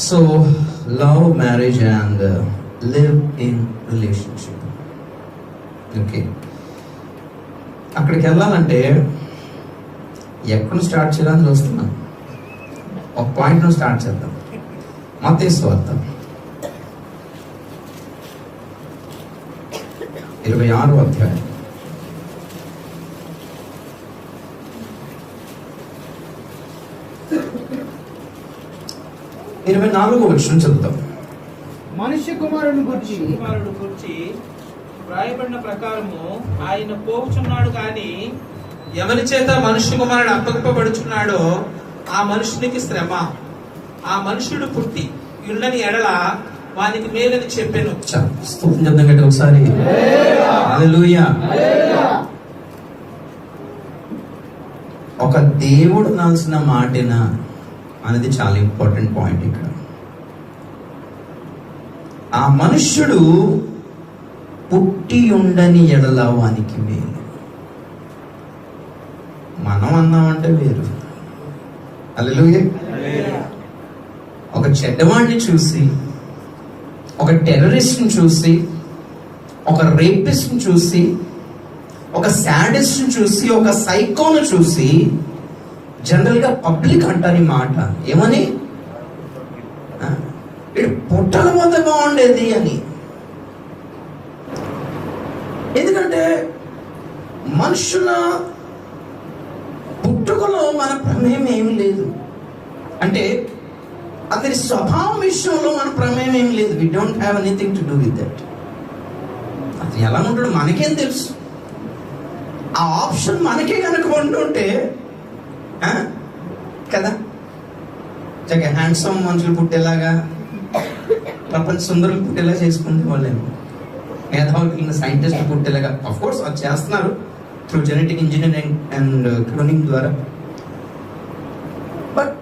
So, love, marriage and live in relationship. Okay. అక్కడికి వెళ్ళాలంటే ఎక్కడ స్టార్ట్ చేయాలని చూస్తున్నాం. ఒక పాయింట్ నుంచి స్టార్ట్ చేద్దాం. మత్తయి సువార్త 26వ అధ్యాయం 24వ వచనం చదువుతాం. మనుష్య కుమారుని గురించి వ్రాయబడిన ప్రకారము ఆయన పోవుచున్నాడు కానీ ఎవరి చేత మనుష్య కుమారుడు అప్పగింపబడుచున్నాడో ఆ మనుషునికి శ్రమ, ఆ మనుషుడు పుట్టి ఉండని ఎడల వానికి మేలని చెప్పెను. స్తోత్రం చెప్దాం గట్టిగా ఒకసారి. హల్లెలూయా. ఒక దేవుడు నాల్సిన మాటేనా అనేది చాలా ఇంపార్టెంట్ పాయింట్ ఇక్కడ. ఆ మనుష్యుడు పుట్టి ఉండని ఎడల వానికి మేలు. మనం అన్నామంటే వేరు. హల్లెలూయా. ఒక చెడ్డవాడిని చూసి, ఒక టెర్రరిస్ట్ని చూసి, ఒక రేపిస్ట్ని చూసి, ఒక శాడిస్ట్ని చూసి, ఒక సైకోను చూసి జనరల్గా పబ్లిక్ అంటారు ఈ మాట. ఏమని? ఇది పుట్టల పోతే బాగుండేది అని. ఎందుకంటే మనుషుల పుట్టుకలో మన ప్రమేయం ఏమి లేదు. అంటే అతని స్వభావం విషయంలో మన ప్రమేయం ఏం లేదు. We don't have anything to do with that. అతను ఎలా ఉంటాడో మనకేం తెలుసు. ఆ ఆప్షన్ మనకే కనుక ఉంటుంటే కదా, చక్కగా హ్యాండ్సమ్ మనుషులు పుట్టేలాగా, ప్రపంచ సుందరులు పుట్టేలా చేసుకుంటే వాళ్ళేమో, మేధావులు సైంటిస్టులు పుట్టేలాగా. ఆఫ్ కోర్స్ అది చేస్తున్నారు through genetic engineering and cloning ద్వారా. బట్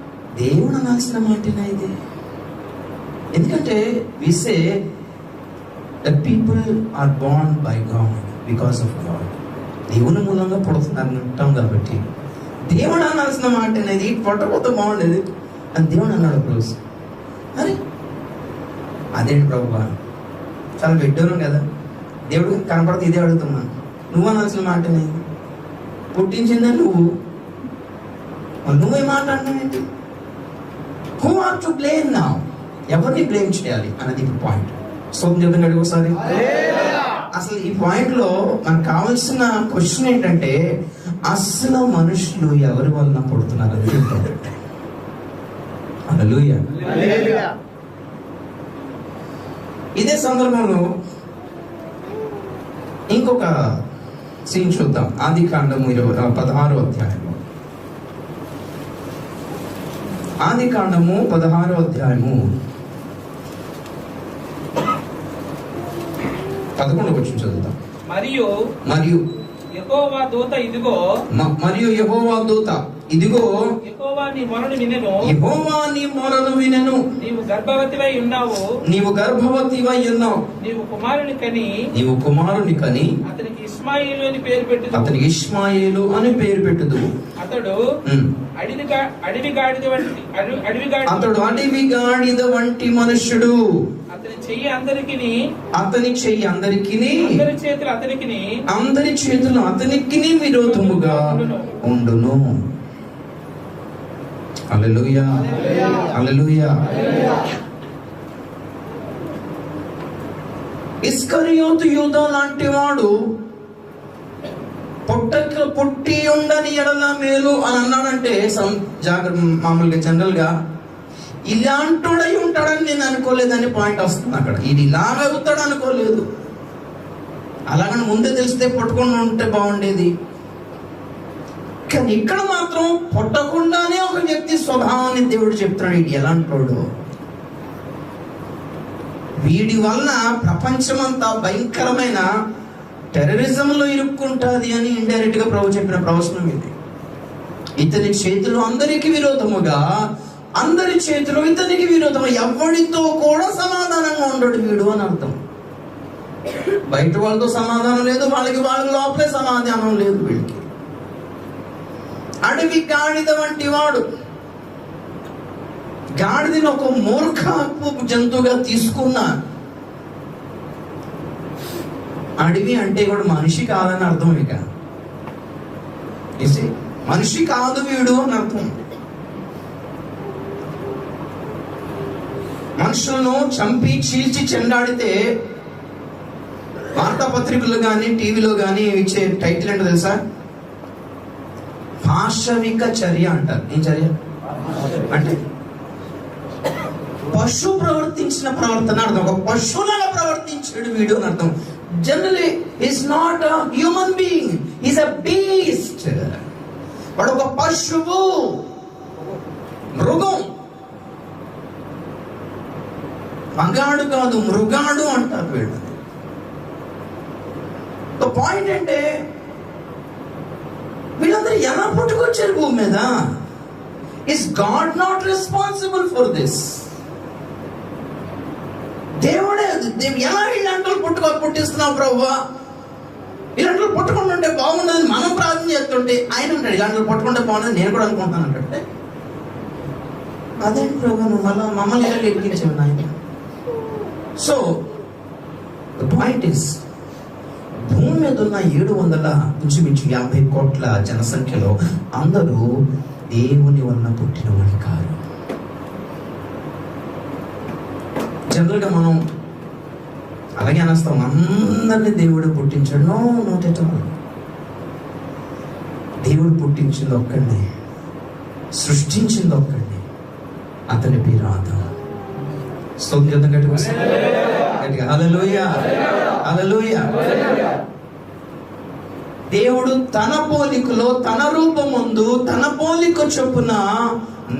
దేవుడు అనాల్సిన మాటేనా ఇది? ఎందుకంటే we say that people are born by God because of God. దేవుని మూలంగా పుడుతున్నారు అంటాం కాబట్టి దేవుడు అనాల్సిన మాట అనేది పుట్టకపోతే బాగుండేది అని దేవుడు అన్నాడు రోజు. అరే అదేంటి ప్రభువా, చాలా విడ్డూరం కదా. దేవుడు కనపడితే ఇదే అడుగుతున్నాను. నువ్వు అనాల్సిన మాట అనేది పుట్టించిందా నువ్వు, నువ్వే మాట అంటావేంటి? Who are to blame now? ఎవరిని బ్లేమ్ చేయాలి అన్నది ఇప్పుడు పాయింట్. సోదం చెప్తాం ఒకసారి. అసలు ఈ పాయింట్ లో మనకు కావాల్సిన క్వశ్చన్ ఏంటంటే, అసలు మనుషులు ఎవరి వలన పుడుతున్నారు అనేది ఇంపార్టెంట్. హల్లెలూయా. ఇదే సందర్భంలో ఇంకొక సీన్ చూద్దాం. ఆదికాండము 16వ అధ్యాయము. ఆదికాండము 16వ అధ్యాయము 11వ వచనం చదువుతాం. మరియు యెహోవా దూత ఇదిగో, మరియు యెహోవా దూత ఇదిగో, యెహోవా నీ మొరను వినెను, యెహోవా నీ మొరను వినెను, నీవు గర్భవతివై ఉన్నావు, నీవు గర్భవతివై ఉన్నావు, నీవు కుమారుని కని అతనికి ఇష్మాయేలు అని పేరు పెట్టుదు, అతనికి ఇష్మాయేలు అని పేరు పెట్టుదు. అతడు అడవి గాడిద వంటి మనుష్యుడు. అతని చెయ్యి అందరికిని, అందరి చేతులు అతనికి విరోధముగా ఉండును. హల్లెలూయా. హల్లెలూయా. ఇస్కరియోతు యూదా లాంటి వాడు పుట్టి ఉండని ఎడల మేలు అని అన్నాడంటే మామూలుగా జనరల్ గా ఇలాంటోడై ఉంటాడని నేను అనుకోలేదని పాయింట్ వస్తుంది అక్కడ. ఇది ఇలాగ అవుతాడు అనుకోలేదు. అలాగని ముందే తెలిస్తే పుట్టకుండా ఉంటే బాగుండేది. కానీ ఇక్కడ మాత్రం పుట్టకుండానే ఒక వ్యక్తి స్వభావాన్ని దేవుడు చెప్తున్నాడు. ఇది ఎలాంటోడు, వీడి వలన ప్రపంచమంతా భయంకరమైన టెర్రరిజంలో ఇరుక్కుంటుంది అని ఇండైరెక్ట్ గా ప్రభు చెప్పిన ప్రవచనం ఇది. ఇతని చేతులు అందరికి విరోధముగా, అందరి చేతులు ఇతనికి విరోధము, ఎవరితో కూడా సమాధానంగా ఉండడు వీడు అని అర్థం. బయట వాళ్ళతో సమాధానం లేదు, వాళ్ళ లోపలే సమాధానం లేదు వీడికి. అడవి గాడిద వంటి వాడు. గాడిదని ఒక మూర్ఖపు జంతువుగా తీసుకున్న. అడవి అంటే కూడా మనిషి కాదని అర్థం. ఇక మనిషి కాదు వీడు అని అర్థం. మనుషులను చంపి చీల్చి చెండాడితే వార్తాపత్రికలు కానీ టీవీలో కానీ ఇచ్చే టైటిల్ ఏంటో తెలుసా? పాశవిక చర్య అంటారు. ఏం చర్య అంటే పశు ప్రవర్తించిన ప్రవర్తన అర్థం. ఒక పశువులాగా ప్రవర్తించాడు వీడు అని అర్థం. Generally is not a human being, is a beast. వాడు ఒక పశువు, మృగం. మగాడు కాదు, మృగాడు అంటారు వీడు. పాయింట్ అంటే వీళ్ళందరూ ఎలా పుట్టుకొచ్చారు భూమి మీద? Is God not responsible for this? దేవుడే ఎలా వీళ్ళంటూ పుట్టిస్తున్నావు ప్రభువా, ఇలాంటి పుట్టకుండా ఉంటే బాగుండదని మనం ప్రార్థన చేస్తుంటే ఆయన ఉంటాడు ఇలాంటి పుట్టకుండా బాగుండదు నేను కూడా అనుకుంటాను అంటే అదేంటి ప్రభు నువ్వు మళ్ళీ మమ్మల్ని ఎలా ఎక్కించావు నాయన? సో ద పాయింట్ ఇస్, భూమి మీద ఉన్న 750 కోట్ల జనసంఖ్యలో అందరూ దేవుని వలన పుట్టిన వాడి కాదు. జనరల్గా మనం అలాగే అనేస్తాం, అందరినీ దేవుడు పుట్టించాడు. నోటెటో దేవుడు పుట్టించింది ఒక్కడిని, సృష్టించింది ఒక్కడిని, అతని పేరు ఆదాము. స్తోత్రం గట్టిగా హల్లెలూయా, హల్లెలూయా. దేవుడు తన పోలికలో, తన రూపమందు, తన పోలిక చొప్పున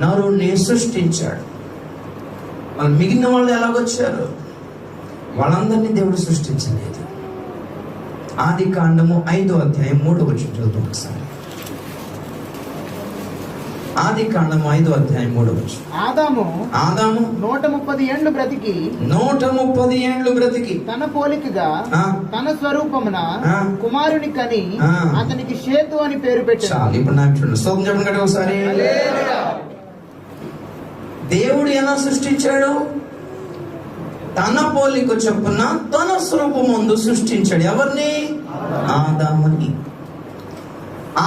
నరుణ్ణి సృష్టించాడు. వాళ్ళు మిగిలిన వాళ్ళు ఎలాగొచ్చారు? వాళ్ళందరినీ దేవుడు సృష్టించలేదు. ఆది కాండము 5వ అధ్యాయం 3వ వచనం చదువుతాం ఒకసారి. ఆది కాండము 5వ అధ్యాయం 3వ వచనం. ఆదాము 130 ఏండ్లు బ్రతికి 130 ఏండ్లు బ్రతికి తన పోలికగా తన స్వరూపమున కుమారుని కని అతనికి షేతు అని పేరు పెట్టాడు. ఇప్పుడు నాకు చూడండి, స్తోత్రం చెప్పండి కదా ఒకసారి. దేవుడు ఎలా సృష్టించాడు? తన పోలిక చొప్పున తన స్వరూపం ముందు సృష్టించాడు. ఎవరిని? ఆదాముని.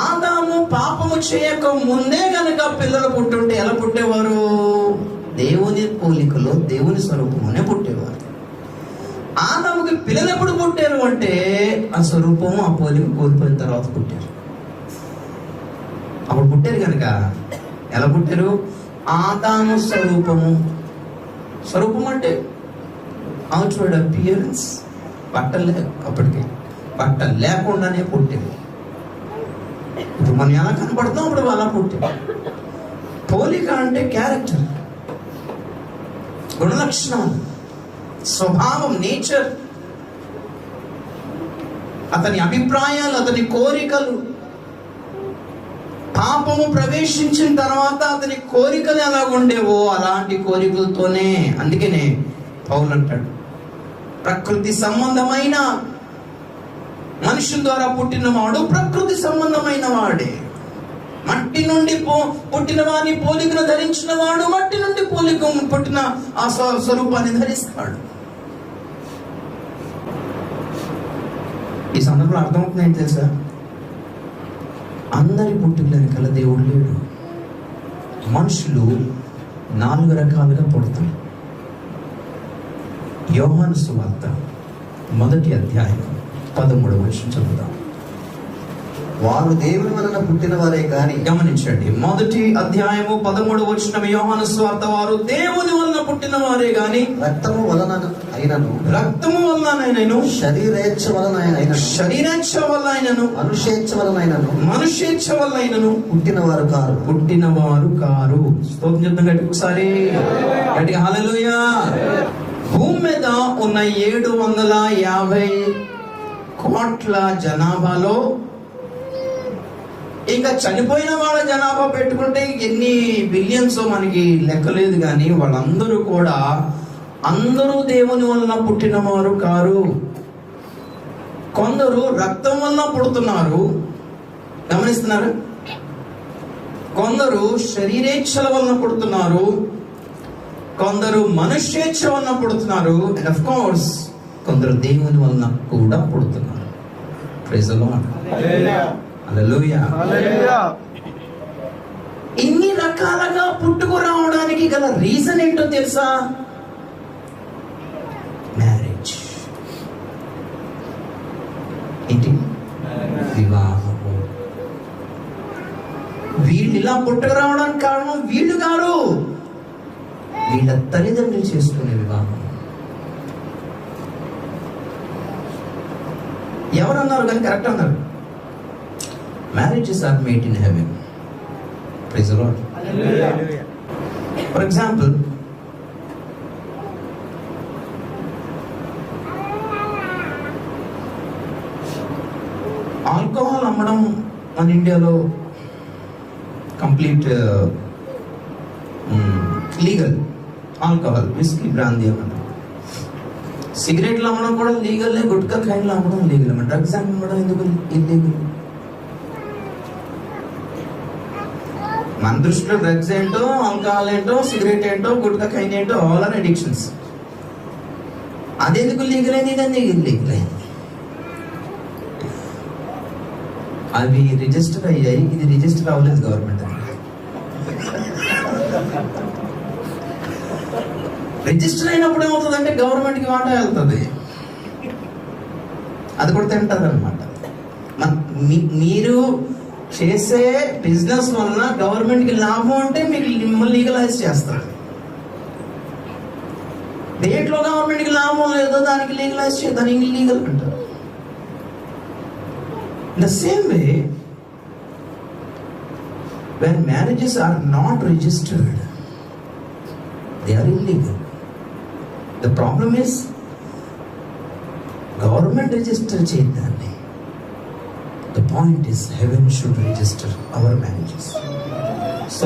ఆదాము పాపము చేయక ముందే గనక పిల్లలు పుట్టుంటే ఎలా పుట్టేవారు? దేవుని పోలికలో, దేవుని స్వరూపమునే పుట్టేవారు. ఆదాముకి పిల్లలు ఎప్పుడు పుట్టారు అంటే ఆ స్వరూపము, ఆ పోలిక కోల్పోయిన తర్వాత పుట్టారు. అప్పుడు పుట్టారు కనుక ఎలా పుట్టారు? ఆదాము స్వరూపము. స్వరూపం అంటే అవుట్వర్డ్ అపియరెన్స్. అప్పటికి బట్టలు లేకుండానే పుట్టారు. ఇప్పుడు మనం ఎలా కనపడుతాం అప్పుడు అలా పుట్టారు. పోలిక అంటే క్యారెక్టర్, గుణలక్షణాలు, స్వభావం, నేచర్, అతని అభిప్రాయాలు, అతని కోరికలు. పాపము ప్రవేశించిన తర్వాత అతని కోరికలు ఎలా ఉండేవో అలాంటి కోరికలతోనే, అందుకనే పౌలు అంటాడు, ప్రకృతి సంబంధమైన మనుషుల ద్వారా పుట్టినవాడు ప్రకృతి సంబంధమైన వాడే. మట్టి నుండి పుట్టిన వాడిని పోలికను ధరించిన వాడు మట్టి నుండి పుట్టిన ఆ స్వరూపాన్ని ధరిస్తాడు. ఈ సందర్భంలో అర్థమవుతుంది ఏంటి తెలుసా? అందరి పుట్టుకల వెనకాల దేవుడు లేడు. మనుషులు 4 రకాలుగా పుడతారు. యోహాను సువార్త 1వ అధ్యాయం 13వ వచనం చదువుదాం. వారు దేవుని వలన పుట్టిన వారే గాని, గమనించండి, 1వ అధ్యాయము 13వ వచనం, యోహాను సువార్త, వారు దేవుని వలన పుట్టిన వారే గాని రక్తము వలన అయినను, శరీరేచ్ఛ వలన అయినను, మనుష్యేచ్ఛ వలన అయినను పుట్టినవారు కారు. స్తోత్రం చెప్తాం గట్టి ఒకసారి గట్టిగా హల్లెలూయా. భూమి మీద ఉన్న 750 కోట్ల జనాభాలో ఇంకా చనిపోయిన వాళ్ళ జనాభా పెట్టుకుంటే ఎన్ని బిలియన్స్ మనకి లెక్కలేదు. కానీ వాళ్ళందరూ కూడా అందరూ దేవుని వలన పుట్టినవారు కారు. కొందరు రక్తం వలన పుడుతున్నారు, గమనిస్తున్నారు. కొందరు శరీరేచ్ఛల వలన పుడుతున్నారు, కొందరు మనుష్యేచ్ఛ వలన పుడుతున్నారు, అండ్ ఆఫ్ కోర్స్ కొందరు దేవుని వలన కూడా పుడుతున్నారు. Praise the lord. హల్లెలూయా. ఇన్ని రకాలుగా పుట్టుకు రావడానికి గల రీజన్ ఏంటో తెలుసా? మ్యారేజ్. ఏంటి? వివాహము. వీళ్ళు ఇలా పుట్టుకు రావడానికి కారణం వీళ్ళు కాదు, వీళ్ళ తల్లిదండ్రులు చేసుకునే వివాహం. ఎవరన్నారు కానీ కరెక్ట్ అన్నారు. Marriages are made in heaven. Praise the lord. For example, alcohol అమ్మడం మన ఇండియాలో complete legal. Alcohol, whisky, brandy అమ్మడం. సిగరెట్లు అమ్మడం కూడా లీగలే, గుట్కా ఖైన్లు అమ్మడం లీగల్. డ్రగ్స్ అమ్మడం ఎందుకు ఇల్లీగల్? మన దృష్టిలో డ్రగ్స్ ఏంటో, ఆల్కహాల్ ఏంటో, సిగరెట్ ఏంటో, గుట్కా ఖైన్ ఏంటో, ఆల్ ఆర్ అడిక్షన్స్. అదెందుకు లీగల్ అయింది, ఇదన్నీ ఇల్లీగల్ అయింది. అవి రిజిస్టర్ అయ్యాయి, ఇది రిజిస్టర్ అవ్వలేదు గవర్నమెంట్. రిజిస్టర్ అయినప్పుడు ఏమవుతుందంటే గవర్నమెంట్కి వాటా వెళ్తుంది, అది కూడా తింటుంది అనమాట. మీరు చేసే బిజినెస్ వలన గవర్నమెంట్కి లాభం అంటే మీకు మిమ్మల్ని లీగలైజ్ చేస్తారు. దేంట్లో గవర్నమెంట్కి లాభం లేదో దానికి లీగలైజ్ దానికి ఇల్లీగల్ అంటారు. In the same way, when marriages are not registered, they are illegal. The problem is, government register cheyadani. The point is, heaven should register our marriages. So,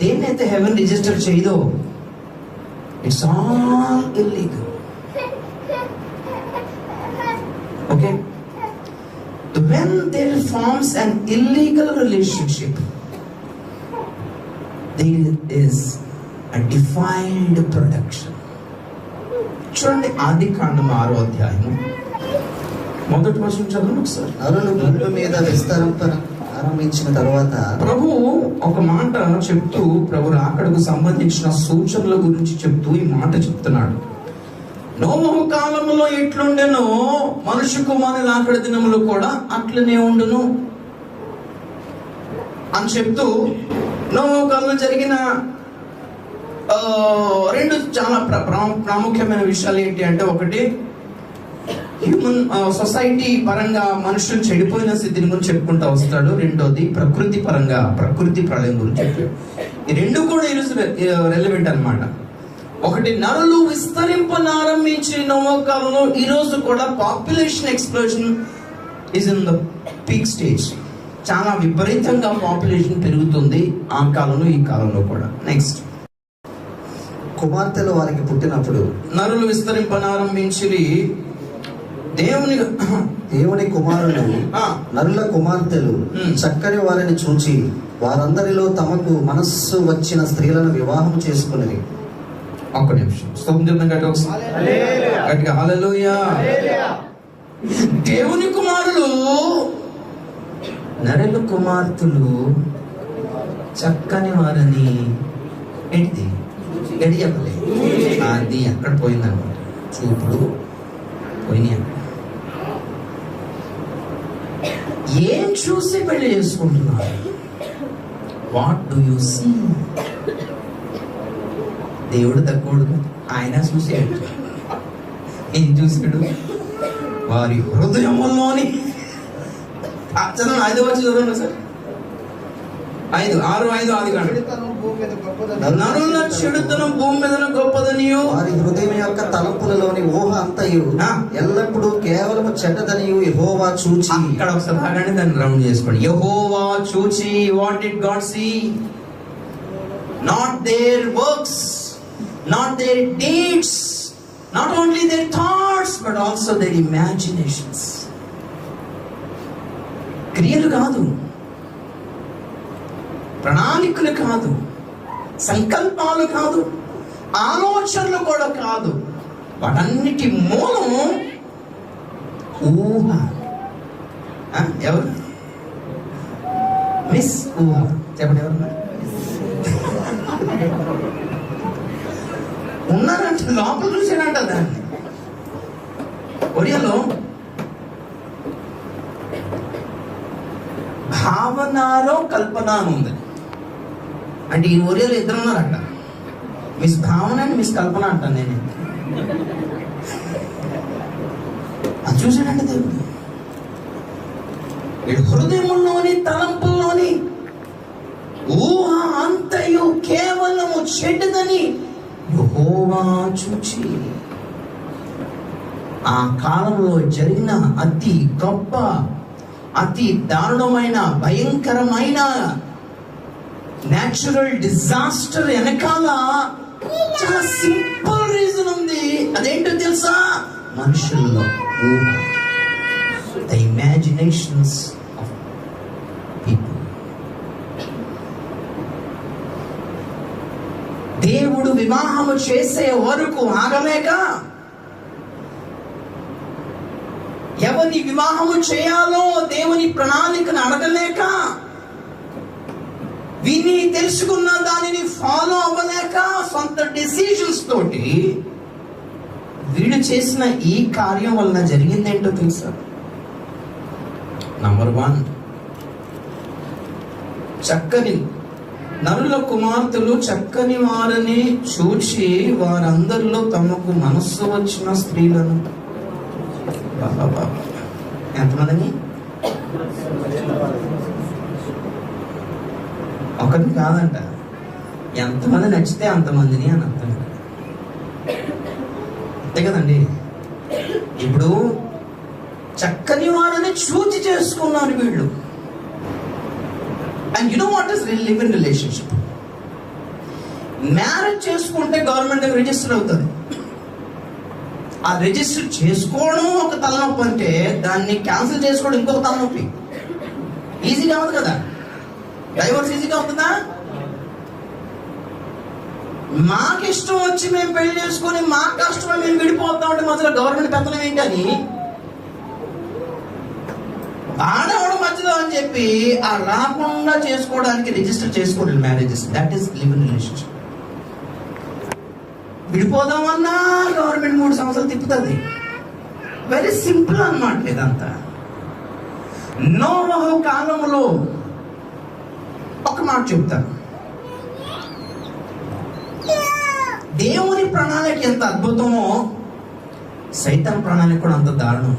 denaithe heaven register cheyado, it's all illegal. Okay? When there forms an illegal relationship, there is a defiled production. చూడండి, ఆది కాండము 6వ అధ్యాయము మొదటి వచనం చదవండి ఒకసారి. నరులు భూమి మీద విస్తరింప ఆరంభించిన తర్వాత ప్రభు ఒక మాట చెప్తూ, ప్రభు రాకడకు సంబంధించిన సూచనల గురించి చెప్తూ ఈ మాట చెప్తున్నాడు. నోవహు కాలములో ఎట్లుండెనో మనుష్య కుమారుని రాకడ దినములు కూడా అట్లనే ఉండును అని చెప్తూ, నోవహు కాలంలో జరిగిన రెండు చాలా ప్రాముఖ్యమైన విషయాలు ఏంటి అంటే, ఒకటి హ్యూమన్ సొసైటీ పరంగా మనుషులు చెడిపోయిన స్థితిని గురించి చెప్పుకుంటూ వస్తాడు. రెండోది ప్రకృతి పరంగా ప్రకృతి ప్రళయం గురించి చెప్పాడు. ఈ రెండు కూడా ఈరోజు రెలవెంట్ అన్నమాట. ఒకటి, నరులు విస్తరింపనారంభించిన నోవహు కాలంలో ఈ రోజు కూడా population explosion is in the peak stage. చాలా విపరీతంగా పాపులేషన్ పెరుగుతుంది ఆ కాలంలో ఈ కాలంలో కూడా. నెక్స్ట్, కుమార్తెలు వారికి పుట్టినప్పుడు నరులు విస్తరింపనారంభించి దేవుని కుమారులు నరుల కుమార్తెలు చక్కని వారిని చూచి వారందరిలో తమకు మనస్సు వచ్చిన స్త్రీలను వివాహం చేసుకుని. ఒక్క నిమిషం గట్టిగా హల్లెలూయా. దేవుని కుమారులు నరుల కుమార్తెలు చక్కని వారని ఏంటి గడి చెప్పలే, అది ఎక్కడ పోయిందన్నమాట. చూపుడు పోయినాయి అక్కడ. ఏం చూసి పెళ్లి చేసుకుంటున్నారు? What do you see? దేవుడు తక్కువడు, ఆయన చూసాడు. ఏం చూసాడు? వారి హృదయంలోని. చదవండి, 5వ వచనం చదవండి సార్. 5:6 ఆది కాండం. నరుల చెడుతనం భూమి మీద గొప్పదనియు వారి హృదయం యొక్క తలంపులలోని ఊహ అంతయు ఎల్లప్పుడూ కేవలం చెడ్డదనియు యెహోవా చూచి. అక్కడ ఒకసారి ఆగండి, దాన్ని రౌండ్ చేసుకోండి. యెహోవా చూచి, what did God see? Not their works, not their deeds, not only their thoughts but also their imaginations. క్రియలు కాదు, ప్రణాళికలు కాదు, సంకల్పాలు కాదు, ఆలోచనలు కూడా కాదు. వాటన్నిటి మూలం ఊహ. ఎవరు? మిస్ ఊహ. చెప్పండి, ఎవరు ఉన్నారంటే? లోపల చూసానంట దాన్ని. ఒడియాలో భావనలో కల్పన అని ఉంది. అంటే ఈ ఒడియాలో ఇద్దరు ఉన్నారు అక్కడ. మిస్ భావన అండ్ మిస్ కల్పన అంటాను నేను. అది చూసాడంటే దేవుడు వీడు హృదయంలోని తలంపుల్లోని ఊహ అంతయు కేవలము చెడ్డదని యెహోవా చూచి ఆ కాలంలో జరిగిన అతి గొప్ప, అతి దారుణమైన, భయంకరమైన న్యాచురల్ డిజాస్టర్ వెనకాల చాలా సింపుల్ రీజన్ ఉంది. అదేంటో తెలుసా? మనుషుల్లో ఊహ, ద ఇమాజినేషన్స్ ఆఫ్ పీపుల్. దేవుడు వివాహము చేసే వరకు ఆగలేక, ఎవరిని వివాహము చేయాలో దేవుని ప్రణాళికను అడగలేక, విని తెలుసుకున్న దానిని ఫాలో అవ్వలేక, సొంత డిసిషన్స్ తోటి వీడు చేసిన ఈ కార్యం వలన జరిగిందేంటో తెలుసా? నంబర్ 1, చక్కని నరుల కుమార్తెలు చక్కని వారిని చూచి వారందరిలో తమకు మనస్సు వచ్చిన స్త్రీలను. ఎంతమందిని? ఒకరిని కాదంట, ఎంతమంది నచ్చితే అంతమందిని అని అర్థం. అంతే కదండి. ఇప్పుడు చక్కని వారిని చూచి చేసుకున్నారు వీళ్ళు. And you know what is live in relationship? Marriage చేసుకుంటే గవర్నమెంట్ దగ్గర రిజిస్టర్ అవుతుంది. ఆ రిజిస్టర్ చేసుకోవడం ఒక తలనొప్పి అంటే దాన్ని క్యాన్సిల్ చేసుకోవడం ఇంకొక తలనొప్పి. ఈజీగా అవుతుంది కదా? డైవర్స్ ఈజీగా అవుతుందా? మాకు ఇష్టం వచ్చి మేము పెళ్లి చేసుకొని మా కష్టమే మేము విడిపోతాం అంటే మధ్యలో గవర్నమెంట్ పెత్తనం ఏంటని ఆడవాడు మధ్యలో అని చెప్పి ఆ రాకుండా చేసుకోవడానికి రిజిస్టర్ చేసుకోవడం marriages. That is live in relationship. విడిపోదామన్నా గవర్నమెంట్ 3 సంవత్సరాలు తిప్పుతుంది. వెరీ సింపుల్ అన్నమాట ఇదంతా. నోవహు కాలంలో ఒక మాట చెప్తాను. దేవుని ప్రణాళిక ఎంత అద్భుతమో సైతాన్ ప్రణాళిక కూడా అంత దారుణం.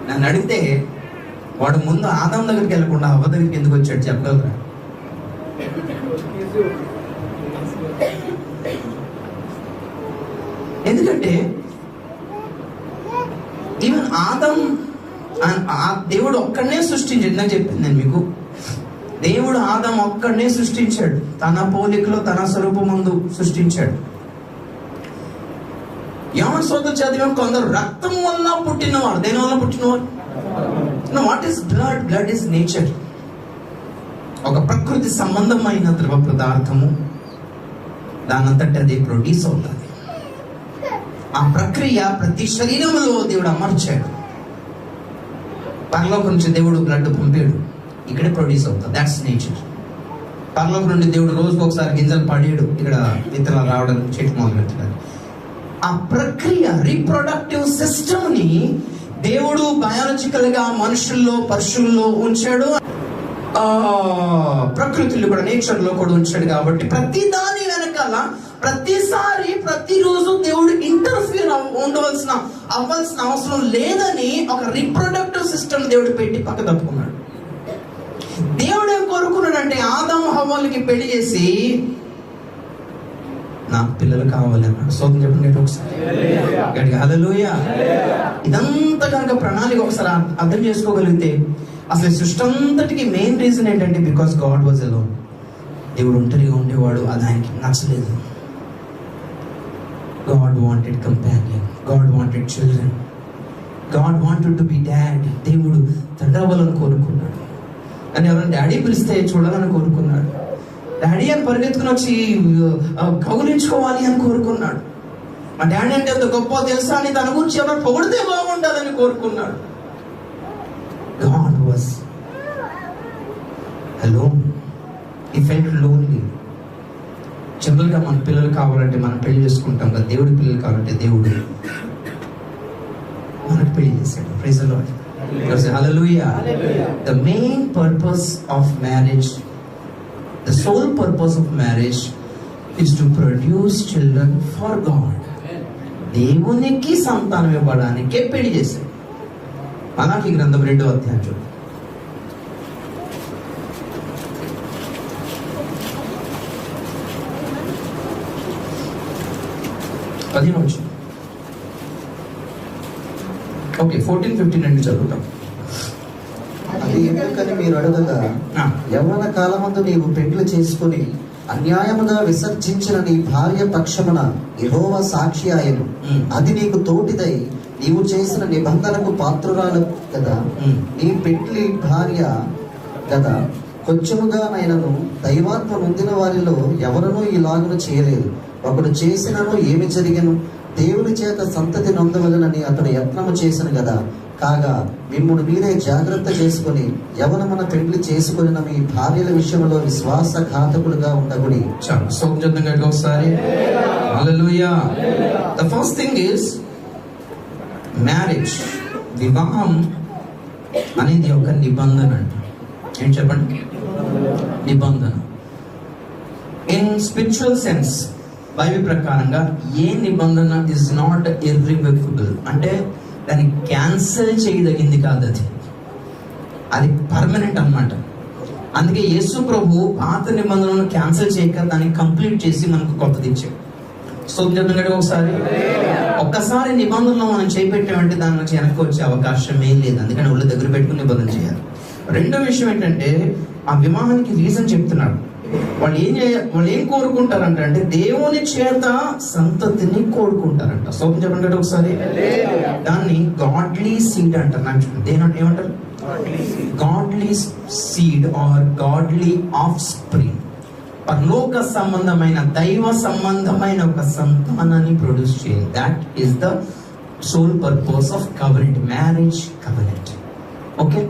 నన్ను అడిగితే వాడు ముందు ఆదాం దగ్గరికి వెళ్ళకుండా హవ్వ దగ్గరికి ఎందుకు వచ్చాడు చెప్పగలరా? ఎందుకంటే ఈవెన్ ఆదాం దేవుడు ఒక్కడనే సృష్టించాడు. నాకు చెప్పింది నేను మీకు. దేవుడు ఆదాం ఒక్కడనే సృష్టించాడు. తన పోలికలో తన స్వరూపమందు సృష్టించాడు. యోహాను సువార్త చదివాం, కొందరు రక్తం వల్ల పుట్టినవారు. దేని వల్ల పుట్టినవారు? What is blood? Blood is nature. ఒక ప్రకృతి సంబంధమైన ద్రవ పదార్థము, దానంతటి అది ప్రొడ్యూస్ అవుతుంది. ఆ ప్రక్రియ ప్రతి శరీరంలో దేవుడు అమర్చాడు. పరలోకం నుంచి దేవుడు బ్లడ్ పంపాడు, ఇక్కడే ప్రొడ్యూస్ అవుతుంది. That's nature. పరలోకం నుండి దేవుడు రోజుకు ఒకసారి గింజలు పడాడు, ఇక్కడ విత్తనాలు రావడం, చెట్టు మొదలు పెట్టడానికి. ఆ ప్రక్రియ, రీప్రొడక్టివ్ సిస్టమ్ ని దేవుడు బయాలజికల్ గా మనుషుల్లో, పశువుల్లో ఉంచాడు. ప్రకృతిలో కూడా, నేచర్ లో కూడా ఉంచాడు. కాబట్టి ప్రతి దాని వెనకాల ప్రతిసారి ప్రతిరోజు దేవుడు ఇంటర్ఫియర్ అవ్వాల్సిన అవసరం లేదని ఒక రీప్రొడక్టివ్ సిస్టమ్ దేవుడు పెట్టి పక్క తప్పుకున్నాడు. దేవుడు ఏం కోరుకున్నాడంటే ఆదాము హవ్వలకి పెళ్లి చేసి నాకు పిల్లలు కావాలి అన్నాడు. సోదం చెప్పండి ఒకసారి గట్టిగా హల్లెలూయా. ఇదంతా కనుక ప్రణాళిక ఒకసారి అర్థం చేసుకోగలిగితే అసలు సృష్టి అంతటికి మెయిన్ రీజన్ ఏంటంటే బికాస్ గాడ్ వాజ్ అలోన్. దేవుడు ఒంటరిగా ఉండేవాడు, అది ఆయనకి నచ్చలేదు. God wanted companion, God wanted children, God wanted to be dad. దేవుడు తండ్రి అవ్వాలని కోరుకున్నాడు. అని ఎవరైనా డాడీ పిలిస్తే చూడాలని కోరుకున్నాడు. డాడీ అని పరిగెత్తుకుని వచ్చి కౌలించుకోవాలి అని కోరుకున్నాడు. మా డాడీ అంటే ఎంత గొప్ప తెలుసా అని తన గురించి ఎవరు పొగిడితే బాగుంటుందని కోరుకున్నాడు. God was alone. He felt lonely. జనరల్గా మన పిల్లలు కావాలంటే మనం పెళ్లి చేసుకుంటాం కదా, దేవుడి పిల్లలు కావాలంటే దేవుడు మనకు పెళ్లి చేశాడు. Praise the lord. Hallelujah. The main purpose of marriage, the sole purpose of marriage is to produce children for God. దేవునికి సంతానం ఇవ్వడానికే పెళ్లి చేశాడు. మలాకి గ్రంథం 2వ అధ్యాయం చూడండి. ఓకే 14-15 చదువుతాం. అది ఎందుకని మీరు అడగగా, యవ్వన కాలమందు నీవు పెండ్లు చేసుకుని అన్యాయముగా విసర్జించిన నీ భార్య పక్షమున యెహోవా సాక్షి ఆయను. అది నీకు తోటిదై నీవు చేసిన నిబంధనకు పాత్రురాలు కదా. నీ పెండ్లి భార్య కదా. కొంచెముగా నైనను దైవాత్మ నొందిన వారిలో ఎవరనూ ఇలాగను చేయలేదు. ఒకడు చేసినను ఏమి జరిగను, దేవుని చేత సంతతి నొందవలనని అతడు యత్నము చేసిన కదా. కాగా మిమ్ముడు మీరే జాగ్రత్త చేసుకుని యవనమున పెండ్లి చేసుకుని మీ భార్యల విషయంలో విశ్వాసఘాతకులుగా ఉండకుడి. ఒకసారి హల్లెలూయా. The first thing is marriage. వివాహం అనేది ఒక నిబంధన అంట. ఏం చెప్పండి? నిబంధన. ఇన్ స్పిరిచువల్ సెన్స్ బైబిల్ ప్రకారంగా ఏ నిబంధన ఇస్ నాట్ ఇర్రివోకబుల్ అంటే దాన్ని క్యాన్సిల్ చేయదగింది కాదు, అది పర్మనెంట్ అన్నమాట. అందుకే యేసు ప్రభు పాత నిబంధనలను క్యాన్సిల్ చేయక దాన్ని కంప్లీట్ చేసి మనకు కొత్తది ఇచ్చాడు. ఒక్కసారి నిబంధనలు మనం చేపెట్టామంటే దాని నుంచి వెనక్కి వచ్చే అవకాశమే లేదు. అందుకని ఒళ్ళు దగ్గర పెట్టుకుని నిబంధన చేయాలి. రెండో విషయం ఏంటంటే ఆ వివాహానికి రీజన్ చెప్తున్నాడు. వాళ్ళు ఏం కోరుకుంటారంట అంటే దేవుని చేత సంతతిని కోరుకుంటారంట. సోపం చెప్పండి ఒకసారి. దాన్ని గాడ్లీ సీడ్ అంటారు. నాకు ఏమంటారు? Godly seed or godly offspring. పరలోక సంబంధమైన దైవ సంబంధమైన ఒక సంతానాన్ని ప్రొడ్యూస్ చేయాలి. That is the sole purpose of covenant, marriage covenant. Okay,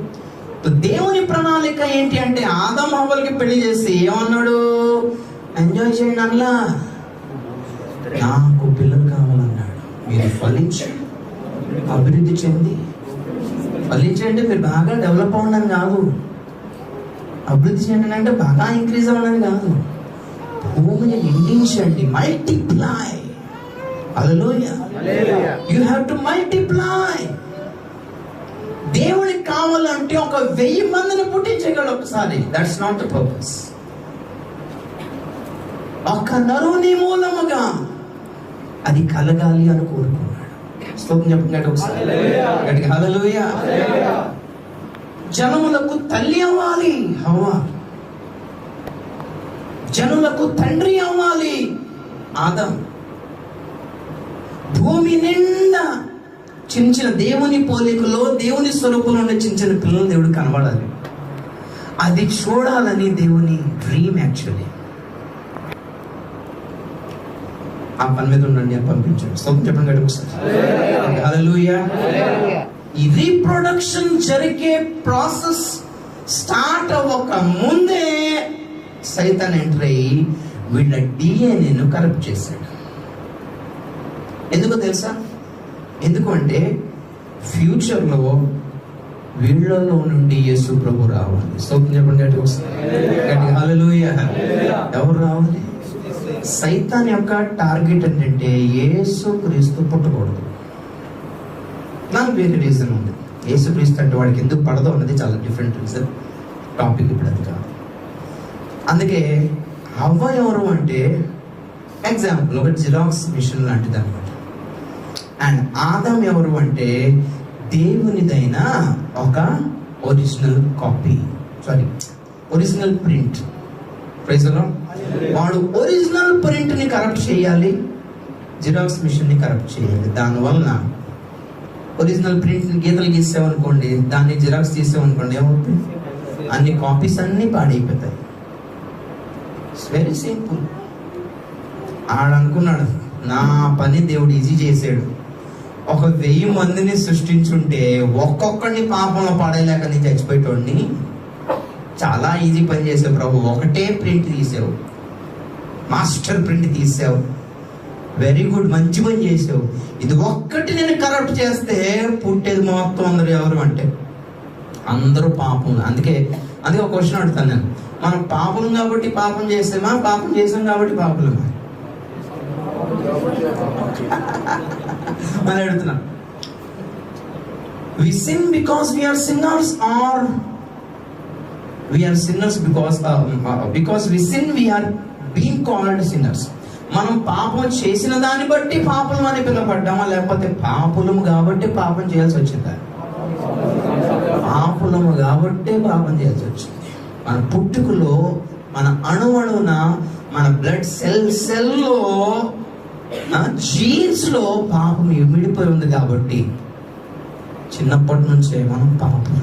దేవుని ప్రణాళిక ఏంటి అంటే ఆదం హవ్వలకి పెళ్లి చేసి ఏమన్నాడు? ఎంజాయ్ చేయండి అలా, నాకు పిల్లలు కావాలన్నాడు. మీరు ఫలించి అభివృద్ధి చెంది, ఫలించండి మీరు బాగా డెవలప్ అవ్వడం కాదు, అభివృద్ధి చెందండి అంటే బాగా ఇంక్రీజ్ అవ్వడం కాదు, భూమిని నిండించండి, multiply. Hallelujah. You have to multiply. దేవుడికి కావాలంటే 1000 మందిని పుట్టించగలడు ఒకసారి. That's not the purpose. ఒక నరుని మూలముగా అది కలగాలి అని కోరుకున్నాడు. స్తోత్రం చెప్పండి ఒకసారి. హల్లెలూయా. జనములకు తల్లి అవ్వాలి హవ్వ, జనులకు తండ్రి అవ్వాలి ఆదం. భూమి నిండా చిన్న దేవుని పోలికలో దేవుని స్వరూపంలో ఉండే చిన్న పిల్లలు దేవుడు కనబడాలి. అది చూడాలని దేవుని డ్రీమ్. యాక్చువల్లీ ఆ పని మీద ఉండండి అని పంపించాడు. స్తోత్రం చెప్పండి కదా ఒకసారి. హల్లెలూయా. ఈ రీప్రొడక్షన్ జరిగే ప్రాసెస్ స్టార్ట్ అవ్వక ముందే సైతాన్ ఎంటర్ అయ్యి వీళ్ళ డిఎన్ఏను కరప్ట్ చేశాడు. ఎందుకో తెలుసా? ఎందుకు అంటే ఫ్యూచర్లో వీళ్ళలో నుండి యేసు ప్రభు రావాలి. స్తోత్రం చెప్పండి హల్లెలూయా. ఎవరు రావాలి? సైతాన్ యొక్క టార్గెట్ ఏంటంటే యేసు క్రీస్తు పుట్టకూడదు. నాకు వేరే రీజన్ ఉంది. యేసు క్రీస్తు అంటే వాడికి ఎందుకు పడదో అన్నది చాలా డిఫరెంట్ రీజన్. టాపిక్ ఇప్పుడు అది కాదు. అందుకే హవ్వ ఎవరు అంటే ఎగ్జాంపుల్ ఒక జిరాక్స్ మిషన్ లాంటిది అనమాట. అండ్ ఆదం ఎవరు అంటే దేవునిదైన ఒక original copy, original print. Praise the lord. వాడు ఒరిజినల్ ప్రింట్ ని కరప్ట్ చేయాలి, జిరాక్స్ మిషన్ ని కరప్ట్ చేయాలి. దానివల్ల ఒరిజినల్ ప్రింట్ గీతలు గీసామనుకోండి, దాన్ని జిరాక్స్ తీసామనుకోండి, ఏమవుతుంది? అన్ని కాపీస్ అన్ని పాడైపోతాయి. It's very simple. ఆడనుకున్నాడు నా పని దేవుడు ఈజీ చేసాడు. 1000 మందిని సృష్టించుంటే ఒక్కొక్కడిని పాపంలో పడలేక నేను చచ్చిపోయేటోడిని. చాలా ఈజీ పని చేసావు ప్రభు. ఒకటే ప్రింట్ తీసావు, మాస్టర్ ప్రింట్ తీసావు, వెరీ గుడ్, మంచి పని చేసావు. ఇది ఒక్కటి నేను కరప్ట్ చేస్తే పుట్టేది మొత్తం అందరూ ఎవరు అంటే అందరూ పాపం. అందుకే ఒక క్వశ్చన్ అడుగుతాను నేను, మనం పాపం కాబట్టి పాపం చేసామా, పాపం చేసాం కాబట్టి పాపలమా? అని అడుగుతున్నా. We sin because we are sinners, or we are sinners because we sin we are being called sinners. మనం పాపం చేసిన దాన్ని బట్టి పాపలం అని పిలువబడ్డామా, లేకపోతే పాపులము కాబట్టి పాపం చేయాల్సి వచ్చిందా? పాపులము కాబట్టి పాపం చేయాల్సి వచ్చింది. మన పుట్టుకలో, మన అణువణువున, మన బ్లడ్ సెల్లో, జీన్స్ లో పాపం ఇమిడిపోయి ఉంది కాబట్టి చిన్నప్పటి నుంచే మనం పాపం.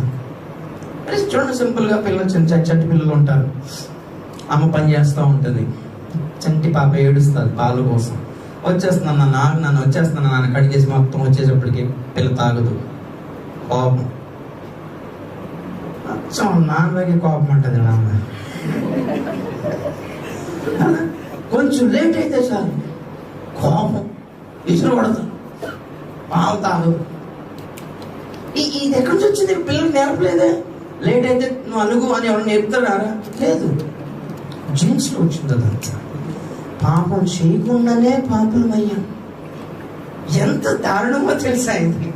చూడండి, సింపుల్ గా పిల్లలు, చంటి పిల్లలు ఉంటారు, అమ్మ పని చేస్తూ ఉంటుంది, చంటి పాప ఏడుస్తుంది పాల కోసం. వచ్చేస్తున్నాను నన్ను వచ్చేస్తున్నాను నాన్న కడిగేసి మొత్తం వచ్చేటప్పటికి పిల్ల తాగదు, కోపం. నాన్నకి కోపం ఉంటుంది. నాన్న కొంచెం లేట్ అయితే చాలు కోపం, విసురు పడతాం, పాలు తాగదు. ఇది ఎక్కడి నుంచి వచ్చింది? పిల్లలు నేర్పలేదే. లేట్ అయితే నువ్వు అలుగు అని ఎవరు నేర్పుతారా? లేదు, జీన్స్ లో వచ్చింది అదంతా. పాపం చేయకుండానే పాపులమయ్యాం. ఎంత దారుణమో తెలుసా ఇది?